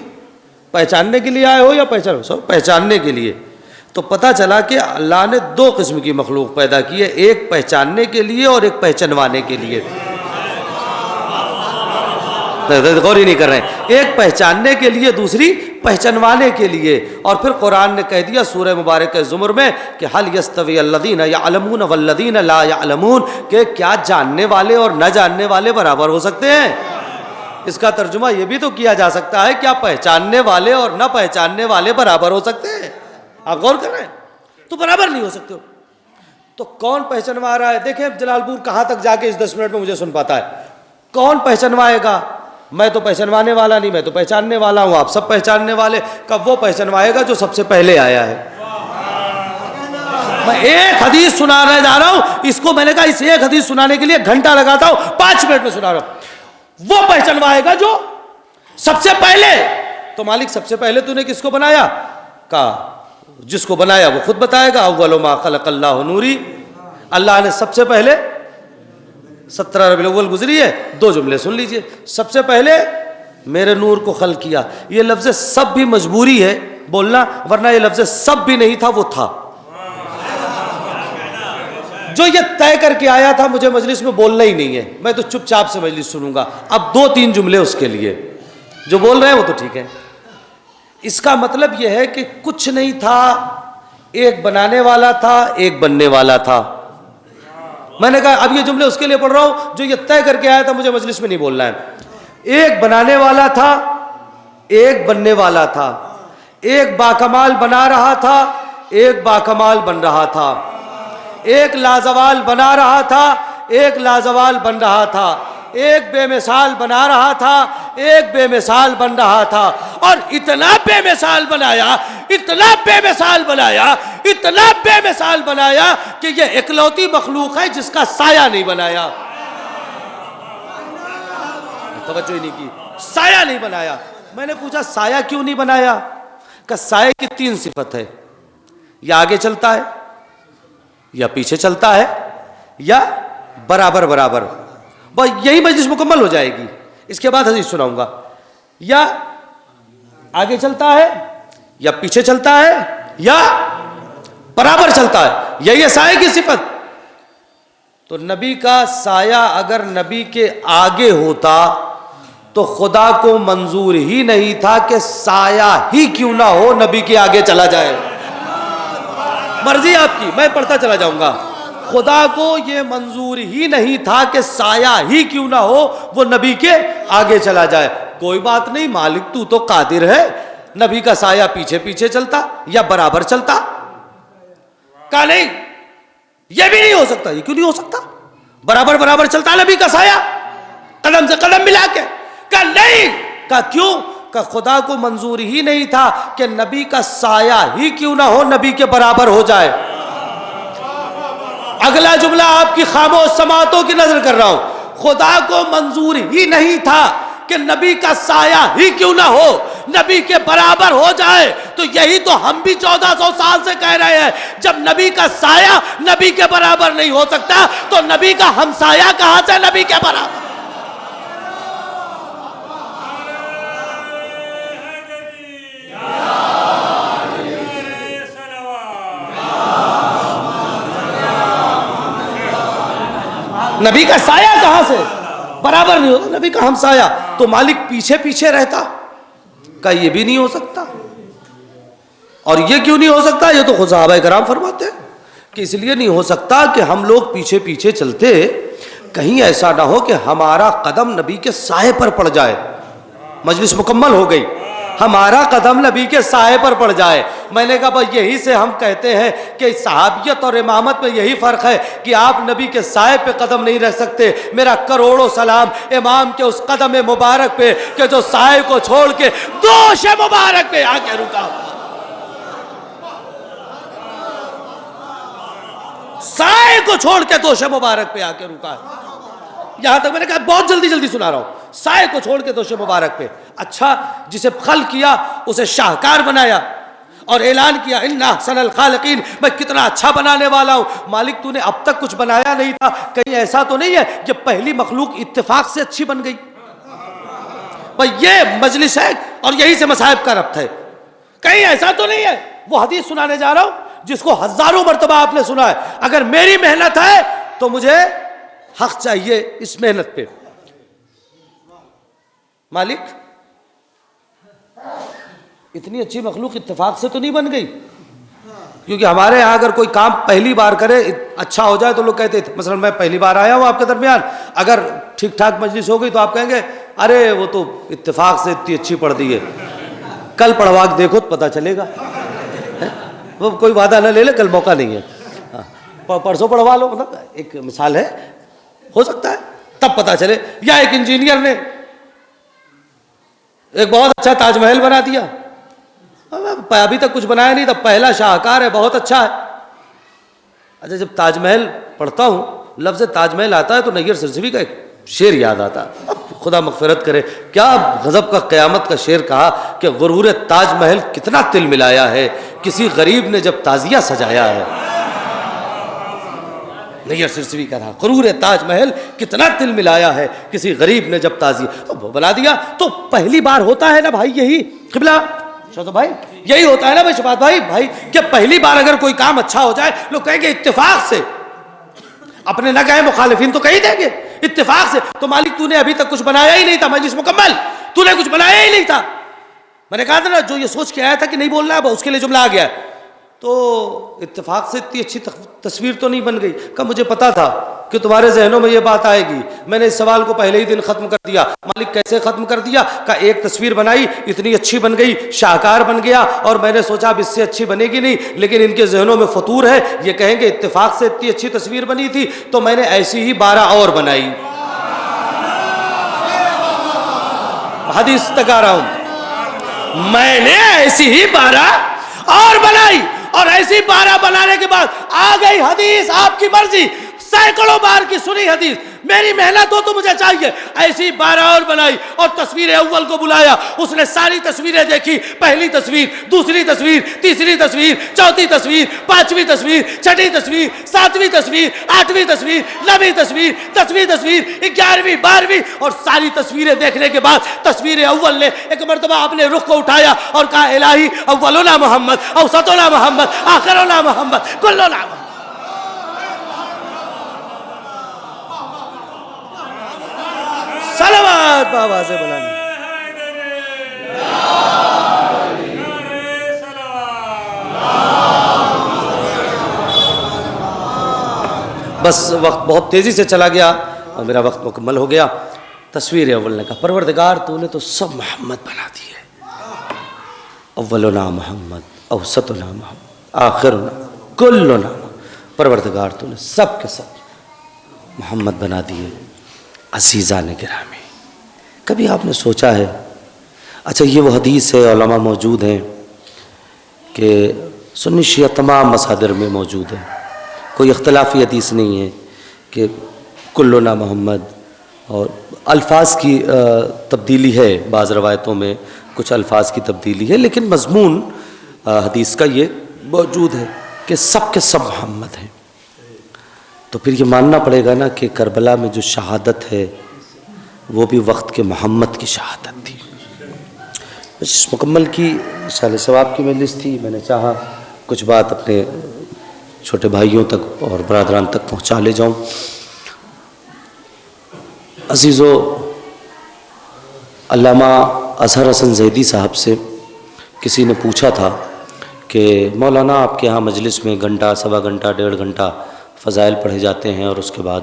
پہچاننے کے لیے آئے ہو یا پہچاننے کے لیے؟ تو پتہ چلا کہ اللہ نے 2 قسم کی مخلوق پیدا کی ہے، ایک پہچاننے کے لیے اور ایک پہچانوانے کے لیے. غور ہی نہیں کر رہے ہیں. ایک پہچاننے کے لیے, دوسری پہچنوانے کے لیے. اور پھر قرآن نے کہہ دیا سورہ مبارکہ زمر میں کہ حل یستوی الذین یعلمون والذین لا یعلمون, کہ کیا جاننے والے اور نہ جاننے والے برابر ہو سکتے ہیں؟ اس کا ترجمہ یہ بھی تو کیا جا سکتا ہے کیا پہچاننے والے اور نہ پہچاننے والے برابر ہو سکتے ہیں؟ آپ غور کر رہے ہیں؟ تو برابر نہیں ہو سکتے ہو. تو کون پہچنوا رہا ہے؟ دیکھیں جلال پور کہاں تک جا کے اس 10 منٹ میں مجھے سن پاتا ہے. کون پہچنوائے گا؟ میں تو پہچنوانے والا نہیں, میں تو پہچاننے والا ہوں, آپ سب پہچاننے والے. کب وہ پہچنوائے گا جو سب سے پہلے آیا ہے. میں ایک حدیث سنانے جا رہا ہوں, اس کو میں نے کہا اس ایک حدیث سنانے کے لیے گھنٹہ لگاتا ہوں, 5 منٹ میں سنا رہا ہوں. وہ پہچنوائے گا جو سب سے پہلے. تو مالک سب سے پہلے تو نے کس کو بنایا؟ کہا جس کو بنایا وہ خود بتائے گا. اول ما خلق اللہ نوری, اللہ نے سب سے پہلے 17 ربیع الاول گزری ہے, 2 جملے سن لیجئے. سب سے پہلے میرے نور کو خلق کیا. یہ لفظ سب بھی مجبوری ہے بولنا, ورنہ یہ لفظ سب بھی نہیں تھا, وہ تھا. جو یہ طے کر کے آیا تھا مجھے مجلس میں بولنا ہی نہیں ہے, میں تو چپ چاپ سے مجلس سنوں گا. اب 2-3 جملے اس کے لیے, جو بول رہے ہیں وہ تو ٹھیک ہے. اس کا مطلب یہ ہے کہ کچھ نہیں تھا, ایک بنانے والا تھا, ایک بننے والا تھا. میں نے کہا اب یہ جملے اس کے لیے پڑھ رہا ہوں جو یہ طے کر کے آیا تھا مجھے مجلس میں نہیں بولنا ہے. ایک بنانے والا تھا, ایک بننے والا تھا. ایک باکمال بنا رہا تھا, ایک باکمال بن رہا تھا. ایک لازوال بنا رہا تھا, ایک لازوال بن رہا تھا. ایک بے مثال بنا رہا تھا, ایک بے مثال بن رہا تھا. اور اتنا بے مثال بنایا, اتنا بے مثال بنایا, اتنا بے مثال بنایا کہ یہ اکلوتی مخلوق ہے جس کا سایہ نہیں بنایا. توجہ ہی نہیں کی, سایہ نہیں بنایا. میں نے پوچھا سایہ کیوں نہیں بنایا؟ کہ سایہ کی 3 صفت ہے, یا آگے چلتا ہے, یا پیچھے چلتا ہے, یا برابر برابر. بس یہی مجلس مکمل ہو جائے گی. اس کے بعد حدیث سناؤں گا. یا آگے چلتا ہے, یا پیچھے چلتا ہے, یا برابر چلتا ہے. یہی ہے سایہ کی صفت. تو نبی کا سایہ اگر نبی کے آگے ہوتا تو خدا کو منظور ہی نہیں تھا کہ سایہ ہی کیوں نہ ہو نبی کے آگے چلا جائے. مرضی آپ کی, میں پڑھتا چلا جاؤں گا. خدا کو یہ منظور ہی نہیں تھا کہ سایہ ہی کیوں نہ ہو وہ نبی کے آگے چلا جائے. کوئی بات نہیں مالک تو قادر ہے, نبی کا سایہ پیچھے پیچھے چلتا یا برابر چلتا. کہا نہیں یہ بھی نہیں ہو سکتا. یہ کیوں نہیں ہو سکتا؟ برابر برابر چلتا نبی کا سایہ, قدم سے قدم ملا کے. کہا نہیں. کہا کیوں؟ کہ خدا کو منظور ہی نہیں تھا کہ نبی کا سایہ ہی کیوں نہ ہو نبی کے برابر ہو جائے. اگلا جملہ آپ کی خاموش سماعتوں کی نظر کر رہا ہوں. خدا کو منظور ہی نہیں تھا کہ نبی کا سایہ ہی کیوں نہ ہو نبی کے برابر ہو جائے. تو یہی تو ہم بھی 1400 سال سے کہہ رہے ہیں, جب نبی کا سایہ نبی کے برابر نہیں ہو سکتا تو نبی کا ہمسایہ کہاں سے نبی کے برابر؟ نبی کا سایہ کہاں سے برابر نہیں ہوتا, نبی کا ہمسایہ. تو مالک پیچھے پیچھے رہتا, کہ یہ بھی نہیں ہو سکتا. اور یہ کیوں نہیں ہو سکتا؟ یہ تو خود صحابہ کرام فرماتے ہیں کہ اس لیے نہیں ہو سکتا کہ ہم لوگ پیچھے پیچھے چلتے, کہیں ایسا نہ ہو کہ ہمارا قدم نبی کے سائے پر پڑ جائے. مجلس مکمل ہو گئی, ہمارا قدم نبی کے سائے پر پڑ جائے. میں نے کہا بھائی یہی سے ہم کہتے ہیں کہ صحابیت اور امامت میں یہی فرق ہے کہ آپ نبی کے سائے پہ قدم نہیں رکھ سکتے. میرا کروڑوں سلام امام کے اس قدم مبارک پہ کہ جو سائے کو چھوڑ کے دوش مبارک پہ آ کے رکا. سائے کو چھوڑ کے دوش مبارک پہ آ کے رکا. یہاں تک میں نے کہا بہت جلدی جلدی سنا رہا ہوں. سائے کو چھوڑ کے دوش مبارک پہ. اچھا جسے خلق کیا اسے شاہکار بنایا اور اعلان کیا انا احسن الخالقین, میں کتنا اچھا بنانے والا ہوں. مالک تو نے اب تک کچھ بنایا نہیں تھا, کہیں ایسا تو نہیں ہے کہ پہلی مخلوق اتفاق سے اچھی بن گئی؟ بھائی یہ مجلس ہے اور یہی سے مصائب کا ربط ہے. کہیں ایسا تو نہیں ہے. وہ حدیث سنانے جا رہا ہوں جس کو ہزاروں مرتبہ آپ نے سنا ہے. اگر میری محنت ہے تو مجھے حق چاہیے اس محنت پہ. مالک اتنی اچھی مخلوق اتفاق سے تو نہیں بن گئی؟ کیونکہ ہمارے یہاں اگر کوئی کام پہلی بار کرے اچھا ہو جائے تو لوگ کہتے ہیں، مثلا میں پہلی بار آیا ہوں آپ کے درمیان، اگر ٹھیک ٹھاک مجلس ہو گئی تو آپ کہیں گے ارے وہ تو اتفاق سے اتنی اچھی پڑھ دی ہے، کل پڑھوا کے دیکھو تو پتہ چلے گا۔ وہ کوئی وعدہ نہ لے لے، کل موقع نہیں ہے، پرسوں پڑھوا لو، مطلب ایک مثال ہے، ہو سکتا ہے تب پتہ چلے۔ یا ایک انجینئر نے ایک بہت اچھا تاج محل بنا دیا، ابھی تک کچھ بنایا نہیں تھا، پہلا شاہکار ہے، بہت اچھا ہے۔ اچھا جب تاج محل پڑھتا ہوں، لفظ تاج محل آتا ہے تو نیر سرسوی کا ایک شعر یاد آتا ہے، اب خدا مغفرت کرے، کیا غضب کا قیامت کا شعر کہا کہ غرور تاج محل کتنا تل ملایا ہے، کسی غریب نے جب تازیہ سجایا ہے۔ نیر سرسوی کا تھا، غرور تاج محل کتنا تل ملایا ہے، کسی غریب نے جب تازیہ بنا دیا۔ تو پہلی بار ہوتا ہے نا بھائی، یہی قبلہ شہزاد بھائی، یہی ہوتا ہے نا بھائی شفاعت بھائی کہ پہلی بار اگر کوئی کام اچھا ہو جائے لوگ کہیں گے اتفاق سے، اپنے نہ کہیں مخالفین تو کہیں دیں گے اتفاق سے۔ تو مالک تو نے ابھی تک کچھ بنایا ہی نہیں تھا، مجلس مکمل، تو نے کچھ بنایا ہی نہیں تھا۔ میں نے کہا تھا نا جو یہ سوچ کے آیا تھا کہ نہیں بولنا ہے اس کے لیے جملہ آ گیا ہے۔ تو اتفاق سے اتنی اچھی تصویر تو نہیں بن گئی کہ مجھے پتا تھا کہ تمہارے ذہنوں میں یہ بات آئے گی، میں نے اس سوال کو پہلے ہی دن ختم کر دیا۔ مالک کیسے ختم کر دیا؟ کہ ایک تصویر بنائی، اتنی اچھی بن گئی، شاہکار بن گیا، اور میں نے سوچا اب اس سے اچھی بنے گی نہیں، لیکن ان کے ذہنوں میں فطور ہے، یہ کہیں گے اتفاق سے اتنی اچھی تصویر بنی تھی، تو میں نے ایسی ہی 12 اور بنائی۔ حدیث تک آ رہا ہوں، میں نے ایسی ہی 12 اور بنائی، اور ایسی 12 بنانے کے بعد آ گئی حدیث، آپ کی مرضی، سینکڑوں بار کی سنی حدیث، میری محنت ہو تو مجھے چاہیے، ایسی 12 اور بنائی، اور تصویر اول کو بلایا، اس نے ساری تصویریں دیکھی، پہلی تصویر، دوسری تصویر، تیسری تصویر، چوتھی تصویر، پانچویں تصویر، چھٹی تصویر، ساتویں تصویر، آٹھویں تصویر، نویں تصویر، 10ویں تصویر، 11ویں، 12ویں، اور ساری تصویریں دیکھنے کے بعد تصویر اول نے ایک مرتبہ اپنے رخ کو اٹھایا اور کہا الہی اولنا محمد، اوسطنا محمد، آخرنا محمد، کلنا محمد۔ صلوات بابا سے بلانا۔ بس وقت بہت تیزی سے چلا گیا اور میرا وقت مکمل ہو گیا۔ تصویر اول نے کہا پروردگار تو نے تو سب محمد بنا دی ہے، اولنا محمد، اوسطنا محمد، آخرنا، کلنا، پروردگار تو نے سب کے سب محمد بنا دیے۔ عزیزان گرامی، کبھی آپ نے سوچا ہے، اچھا یہ وہ حدیث ہے، علماء موجود ہیں کہ سنی شیعہ تمام مصادر میں موجود ہے، کوئی اختلافی حدیث نہیں ہے کہ کلنا محمد، اور الفاظ کی تبدیلی ہے، بعض روایتوں میں کچھ الفاظ کی تبدیلی ہے، لیکن مضمون حدیث کا یہ موجود ہے کہ سب کے سب محمد ہیں۔ تو پھر یہ ماننا پڑے گا نا کہ کربلا میں جو شہادت ہے وہ بھی وقت کے محمد کی شہادت تھی۔ اس مکمل کی سال ثواب کی مجلس تھی، میں نے چاہا کچھ بات اپنے چھوٹے بھائیوں تک اور برادران تک پہنچا لے جاؤں۔ عزیزو، علامہ اظہر حسن زیدی صاحب سے کسی نے پوچھا تھا کہ مولانا آپ کے یہاں مجلس میں گھنٹہ، سوا گھنٹہ، 1.5 گھنٹہ فضائل پڑھے جاتے ہیں اور اس کے بعد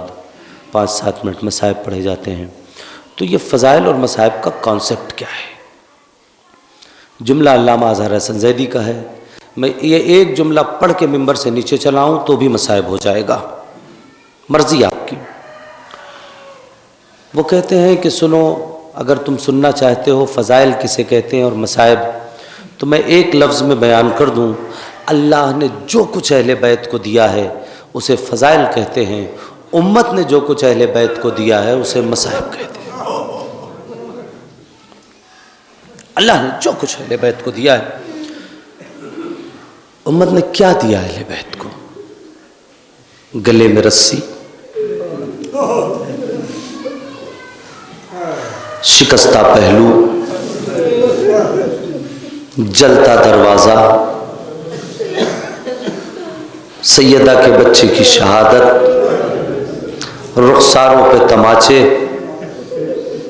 5-7 منٹ مصائب پڑھے جاتے ہیں، تو یہ فضائل اور مصائب کا کانسیپٹ کیا ہے؟ جملہ علامہ اظہر حسن زیدی کا ہے، میں یہ ایک جملہ پڑھ کے ممبر سے نیچے چلاؤں تو بھی مصائب ہو جائے گا، مرضی آپ کی۔ وہ کہتے ہیں کہ سنو، اگر تم سننا چاہتے ہو فضائل کسے کہتے ہیں اور مصائب، تو میں ایک لفظ میں بیان کر دوں، اللہ نے جو کچھ اہل بیت کو دیا ہے اسے فضائل کہتے ہیں، امت نے جو کچھ اہل بیت کو دیا ہے اسے مصائب کہتے ہیں۔ اللہ نے جو کچھ اہل بیت کو دیا ہے، امت نے کیا دیا اہل بیت کو؟ گلے میں رسی، شکستہ پہلو، جلتا دروازہ، سیدہ کے بچے کی شہادت، رخساروں پہ تماچے،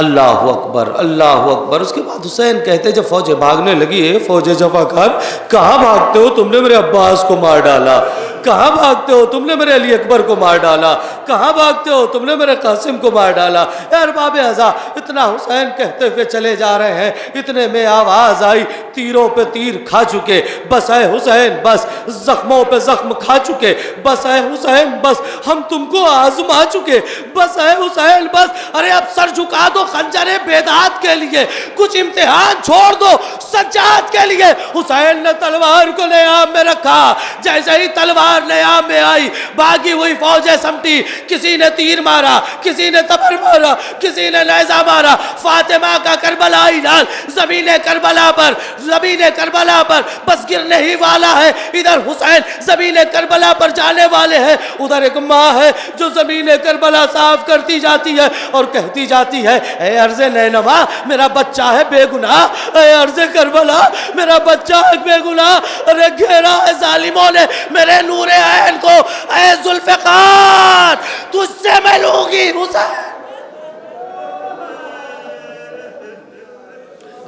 اللہ اکبر اللہ اکبر. اس کے بعد حسین کہتے جب فوجیں بھاگنے لگی ہے فوج جفاکار کہاں بھاگتے ہو تم نے میرے عباس کو مار ڈالا, کہاں بھاگتے ہو تم نے میرے علی اکبر کو مار ڈالا, کہاں بھاگتے ہو تم نے میرے قاسم کو مار ڈالا. اے ارباب اعضاء اتنا حسین کہتے ہوئے چلے جا رہے ہیں, اتنے میں آواز آئی تیروں پہ تیر کھا چکے, بس اے حسین بس, زخموں پہ زخم کھا چکے, بس اے حسین بس, ہم تم کو آزما چکے, بس اے حسین بس. ارے اب سر جھکا دو خنجر بیداد کے لیے, کچھ امتحان چھوڑ دو سجاد کے لیے. حسین نے تلوار کو نیام میں رکھا, جیسے ہی تلوار نیام میں آئی باغی ہوئی فوجیں سمٹی, کسی نے تیر مارا, کسی نے تبر مارا, کسی نے نیزہ مارا. فاطمہ کا کربلائی لال زمین کربلا پر, زمین کربلا پر بس گرنے ہی والا ہے. ادھر حسین زمین کربلا پر جانے والے ہیں, ادھر ایک ماں ہے جو زمین کربلا صاف کرتی جاتی ہے اور کہتی جاتی ہے اے ارض نینوا میرا بچہ ہے بے گناہ, اے ارض کربلا میرا بچہ ہے بے گناہ. ارے گھیرا ہے ظالموں نے میرے نور عین کو, اے ذوالفقار تجھ سے میں لوں گی حسین,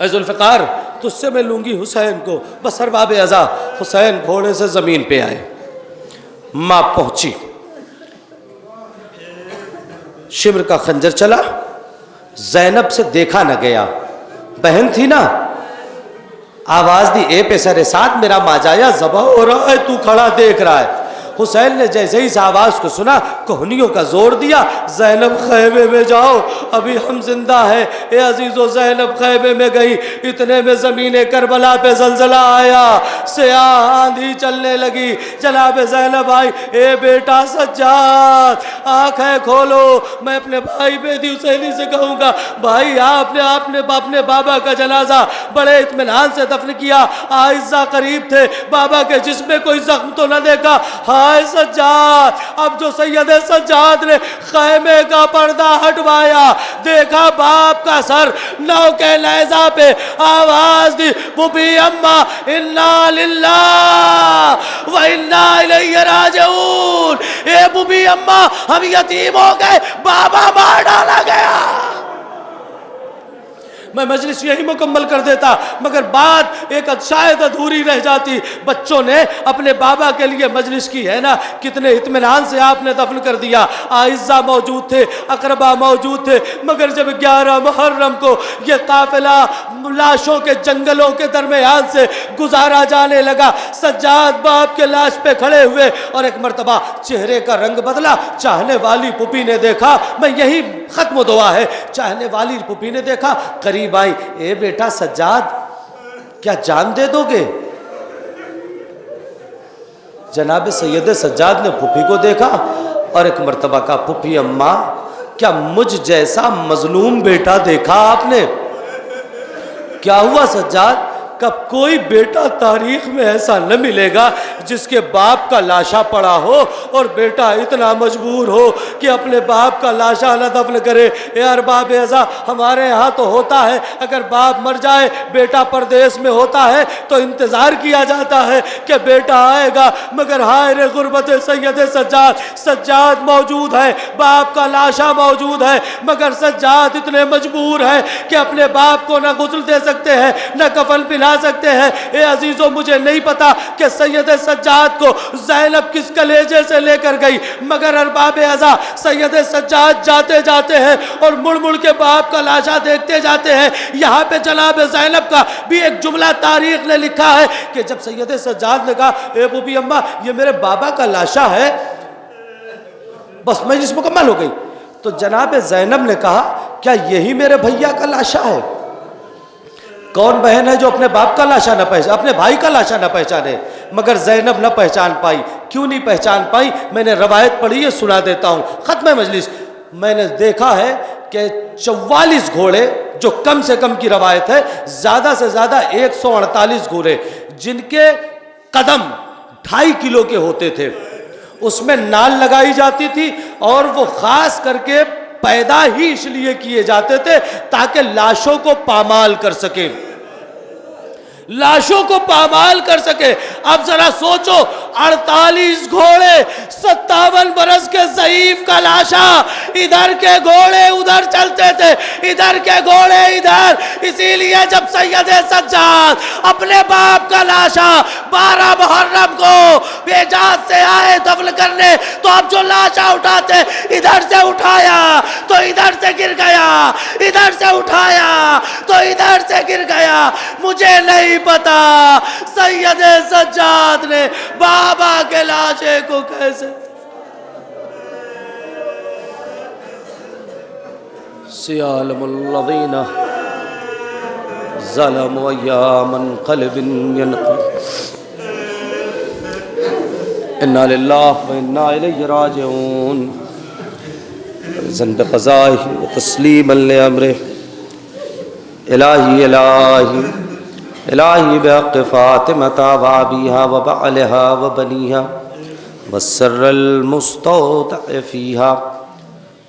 اے ذوالفقار تجھ سے میں لوں گی حسین کو. بس ارباب اعضاء حسین گھوڑے سے زمین پہ آئے, ماں پہنچی, شمر کا خنجر چلا, زینب سے دیکھا نہ گیا, بہن تھی نا, آواز دی اے پیسر ساتھ میرا ماجایا ذبح ہو رہا ہے تو کھڑا دیکھ رہا ہے. حسین نے جیسے ہی اس آواز کو سنا کوہنیوں کا زور دیا, زینب خیمے میں جاؤ ابھی ہم زندہ ہیں. اے عزیزو زینب خیمے میں گئی, اتنے میں زمین کربلا پہ زلزلہ آیا, سیاہ آندھی چلنے لگی. جناب زینب آئی, اے بیٹا سجاد آنکھیں کھولو, میں اپنے بھائی بیدی حسینی سے کہوں گا بھائی آپ نے اپنے بابا کا جنازہ بڑے اطمینان سے دفن کیا, آئزہ قریب تھے, بابا کے جسم میں کوئی زخم تو نہ دیکھا. ہائے سجاد, اب جو سید سجاد نے خیمے کا پردہ ہٹوایا دیکھا باپ کا سر نو کے نیزہ پہ, آواز دی بوبی اماں انا للہ و انا الیہ راجعون. اے بوبی اماں ہم یتیم ہو گئے, بابا مار ڈالا گیا. میں مجلس یہی مکمل کر دیتا مگر بات ایک شاید ادھوری رہ جاتی. بچوں نے اپنے بابا کے لیے مجلس کی ہے نا, کتنے اطمینان سے آپ نے دفن کر دیا. اعزہ موجود تھے, اقربا موجود تھے, مگر جب 11 محرم کو یہ قافلہ لاشوں کے جنگلوں کے درمیان سے گزارا جانے لگا, سجاد باپ کے لاش پہ کھڑے ہوئے اور ایک مرتبہ چہرے کا رنگ بدلا. چاہنے والی پھوپھی نے دیکھا, میں یہی ختم دعا ہے, چاہنے والی پھوپھی نے دیکھا, قریب آئی, اے بیٹا سجاد کیا جان دے دو گے؟ جناب سید سجاد نے پھوپھی کو دیکھا اور ایک مرتبہ کہا پھوپھی اماں کیا مجھ جیسا مظلوم بیٹا دیکھا آپ نے؟ کیا ہوا سجاد؟ کب کوئی بیٹا تاریخ میں ایسا نہ ملے گا جس کے باپ کا لاشا پڑا ہو اور بیٹا اتنا مجبور ہو کہ اپنے باپ کا لاشا نہ دفن کرے. اے ارباب اعضاء ہمارے ہاں تو ہوتا ہے اگر باپ مر جائے بیٹا پردیس میں ہوتا ہے تو انتظار کیا جاتا ہے کہ بیٹا آئے گا, مگر ہائے رے غربت سید سجاد, سجاد موجود ہے, باپ کا لاشا موجود ہے, مگر سجاد اتنے مجبور ہیں کہ اپنے باپ کو نہ غسل دے سکتے ہیں نہ کفن پہنا سکتے ہیں. اے عزیزو مجھے نہیں پتا کہ سید سجاد کو زینب کس کلیجے سے لے کر گئی, مگر ارباب اعضاء سید سجاد جاتے جاتے ہیں اور مڑ مڑ کے باپ کا لاشا دیکھتے جاتے ہیں. یہاں پہ جناب زینب کا بھی ایک جملہ تاریخ نے لکھا ہے کہ جب سید سجاد نے کہا اے بوبی اماں یہ میرے بابا کا لاشا ہے, بس مجلس مکمل ہو گئی. تو جناب زینب نے کہا کیا یہی میرے بھیا کا لاشا ہے؟ کون بہن ہے جو اپنے باپ کا لاشا نہ پہچانے, اپنے بھائی کا لاشا نہ پہچانے؟ مگر زینب نہ پہچان پائی. کیوں نہیں پہچان پائی؟ میں نے روایت پڑھی ہے, سنا دیتا ہوں. ختم مجلس میں نے دیکھا ہے کہ 44 گھوڑے جو کم سے کم کی روایت ہے, زیادہ سے زیادہ 148 گھوڑے جن کے قدم 2.5 کلو کے ہوتے تھے, اس میں نال لگائی جاتی تھی اور وہ خاص کر کے پیدا ہی اس لیے کیے جاتے تھے تاکہ لاشوں کو پامال کر سکیں. لاشوں کو پامال کر سکے. اب ذرا سوچو 48 گھوڑے 57 برس کے ضعیف کا لاشا, ادھر کے گھوڑے ادھر چلتے تھے, ادھر کے گھوڑے ادھر. اسی لیے جب سید سجاد اپنے باپ کا لاشا 12 محرم کو حجاز سے آئے دفن کرنے, تو اب جو لاشا اٹھاتے ادھر سے اٹھایا تو ادھر سے گر گیا, ادھر سے اٹھایا تو ادھر سے گر گیا. مجھے نہیں پتا سید سجاد نے بابا کے لاشے کو کیسے. سیالم الذین ظلموا ایام انقلب ینقلب. انا للہ و انا الیہ راجعون. زند قضائہ و تسلیما لامرہ. الہی الہی الہی بحق فاطمہ و ابیہا و بعلہا و بنیہا والسر المستودع فیہا.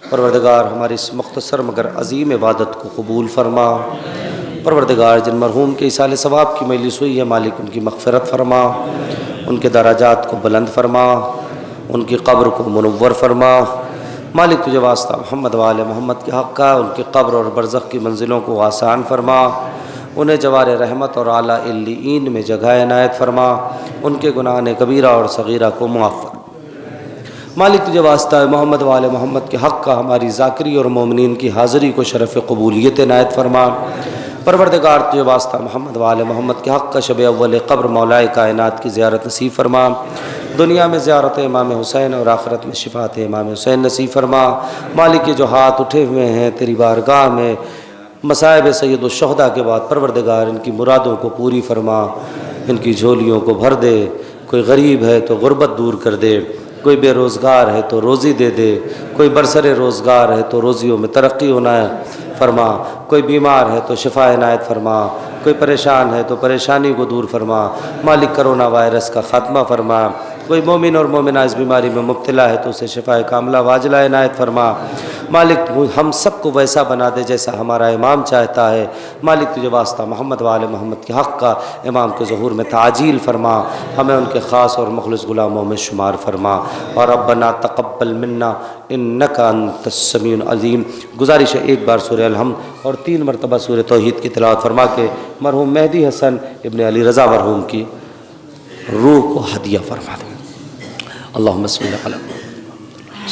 پروردگار ہماری اس مختصر مگر عظیم عبادت کو قبول فرما. پروردگار جن مرحوم کے ایصال ثواب کی مجلس ہوئی ہے, مالک ان کی مغفرت فرما, ان کے درجات کو بلند فرما, ان کی قبر کو منور فرما. مالک تجھے واسطہ محمد و آل محمد کے حق کا ان کی قبر اور برزخ کی منزلوں کو آسان فرما, انہیں جوار رحمت اور اعلیٰ علیین میں جگہ عنایت فرما, ان کے گناہ کبیرہ اور صغیرہ کو معاف فرما. مالک تجھے واسطہ محمد و آل محمد کے حق کا ہماری ذاکری اور مومنین کی حاضری کو شرف قبولیت عنایت فرما. پروردگار تجھے واسطہ محمد و آل محمد کے حق کا شب اول قبر مولائے کائنات کی زیارت نصیب فرما. دنیا میں زیارت امام حسین اور آخرت میں شفاعت امام حسین نصیب فرما. مالک کے جو ہاتھ اٹھے ہوئے ہیں تیری بارگاہ میں مصائب سید الشہداء کے بعد, پروردگار ان کی مرادوں کو پوری فرما, ان کی جھولیوں کو بھر دے. کوئی غریب ہے تو غربت دور کر دے, کوئی بے روزگار ہے تو روزی دے دے, کوئی برسر روزگار ہے تو روزیوں میں ترقی ہونا فرما, کوئی بیمار ہے تو شفا عنایت فرما, کوئی پریشان ہے تو پریشانی کو دور فرما. مالک کرونا وائرس کا خاتمہ فرما. کوئی مومن اور مومنہ اس بیماری میں مبتلا ہے تو اسے شفا کاملہ واجلہ عنایت فرما. مالک ہم سب کو ویسا بنا دے جیسا ہمارا امام چاہتا ہے. مالک تجھے واسطہ محمد و آل محمد کے حق کا امام کے ظہور میں تعجیل فرما, ہمیں ان کے خاص اور مخلص غلاموں میں شمار فرما. اور ربنا تقبل منا انک انت السمیع العلیم. گزارش ہے ایک بار سورہ الحمد اور 3 مرتبہ سورہ توحید کی تلاوت فرما کے مرحوم مہدی حسن ابن علی رضا مرحوم کی روح کو ہدیہ فرما دیں. اللہم صلی علی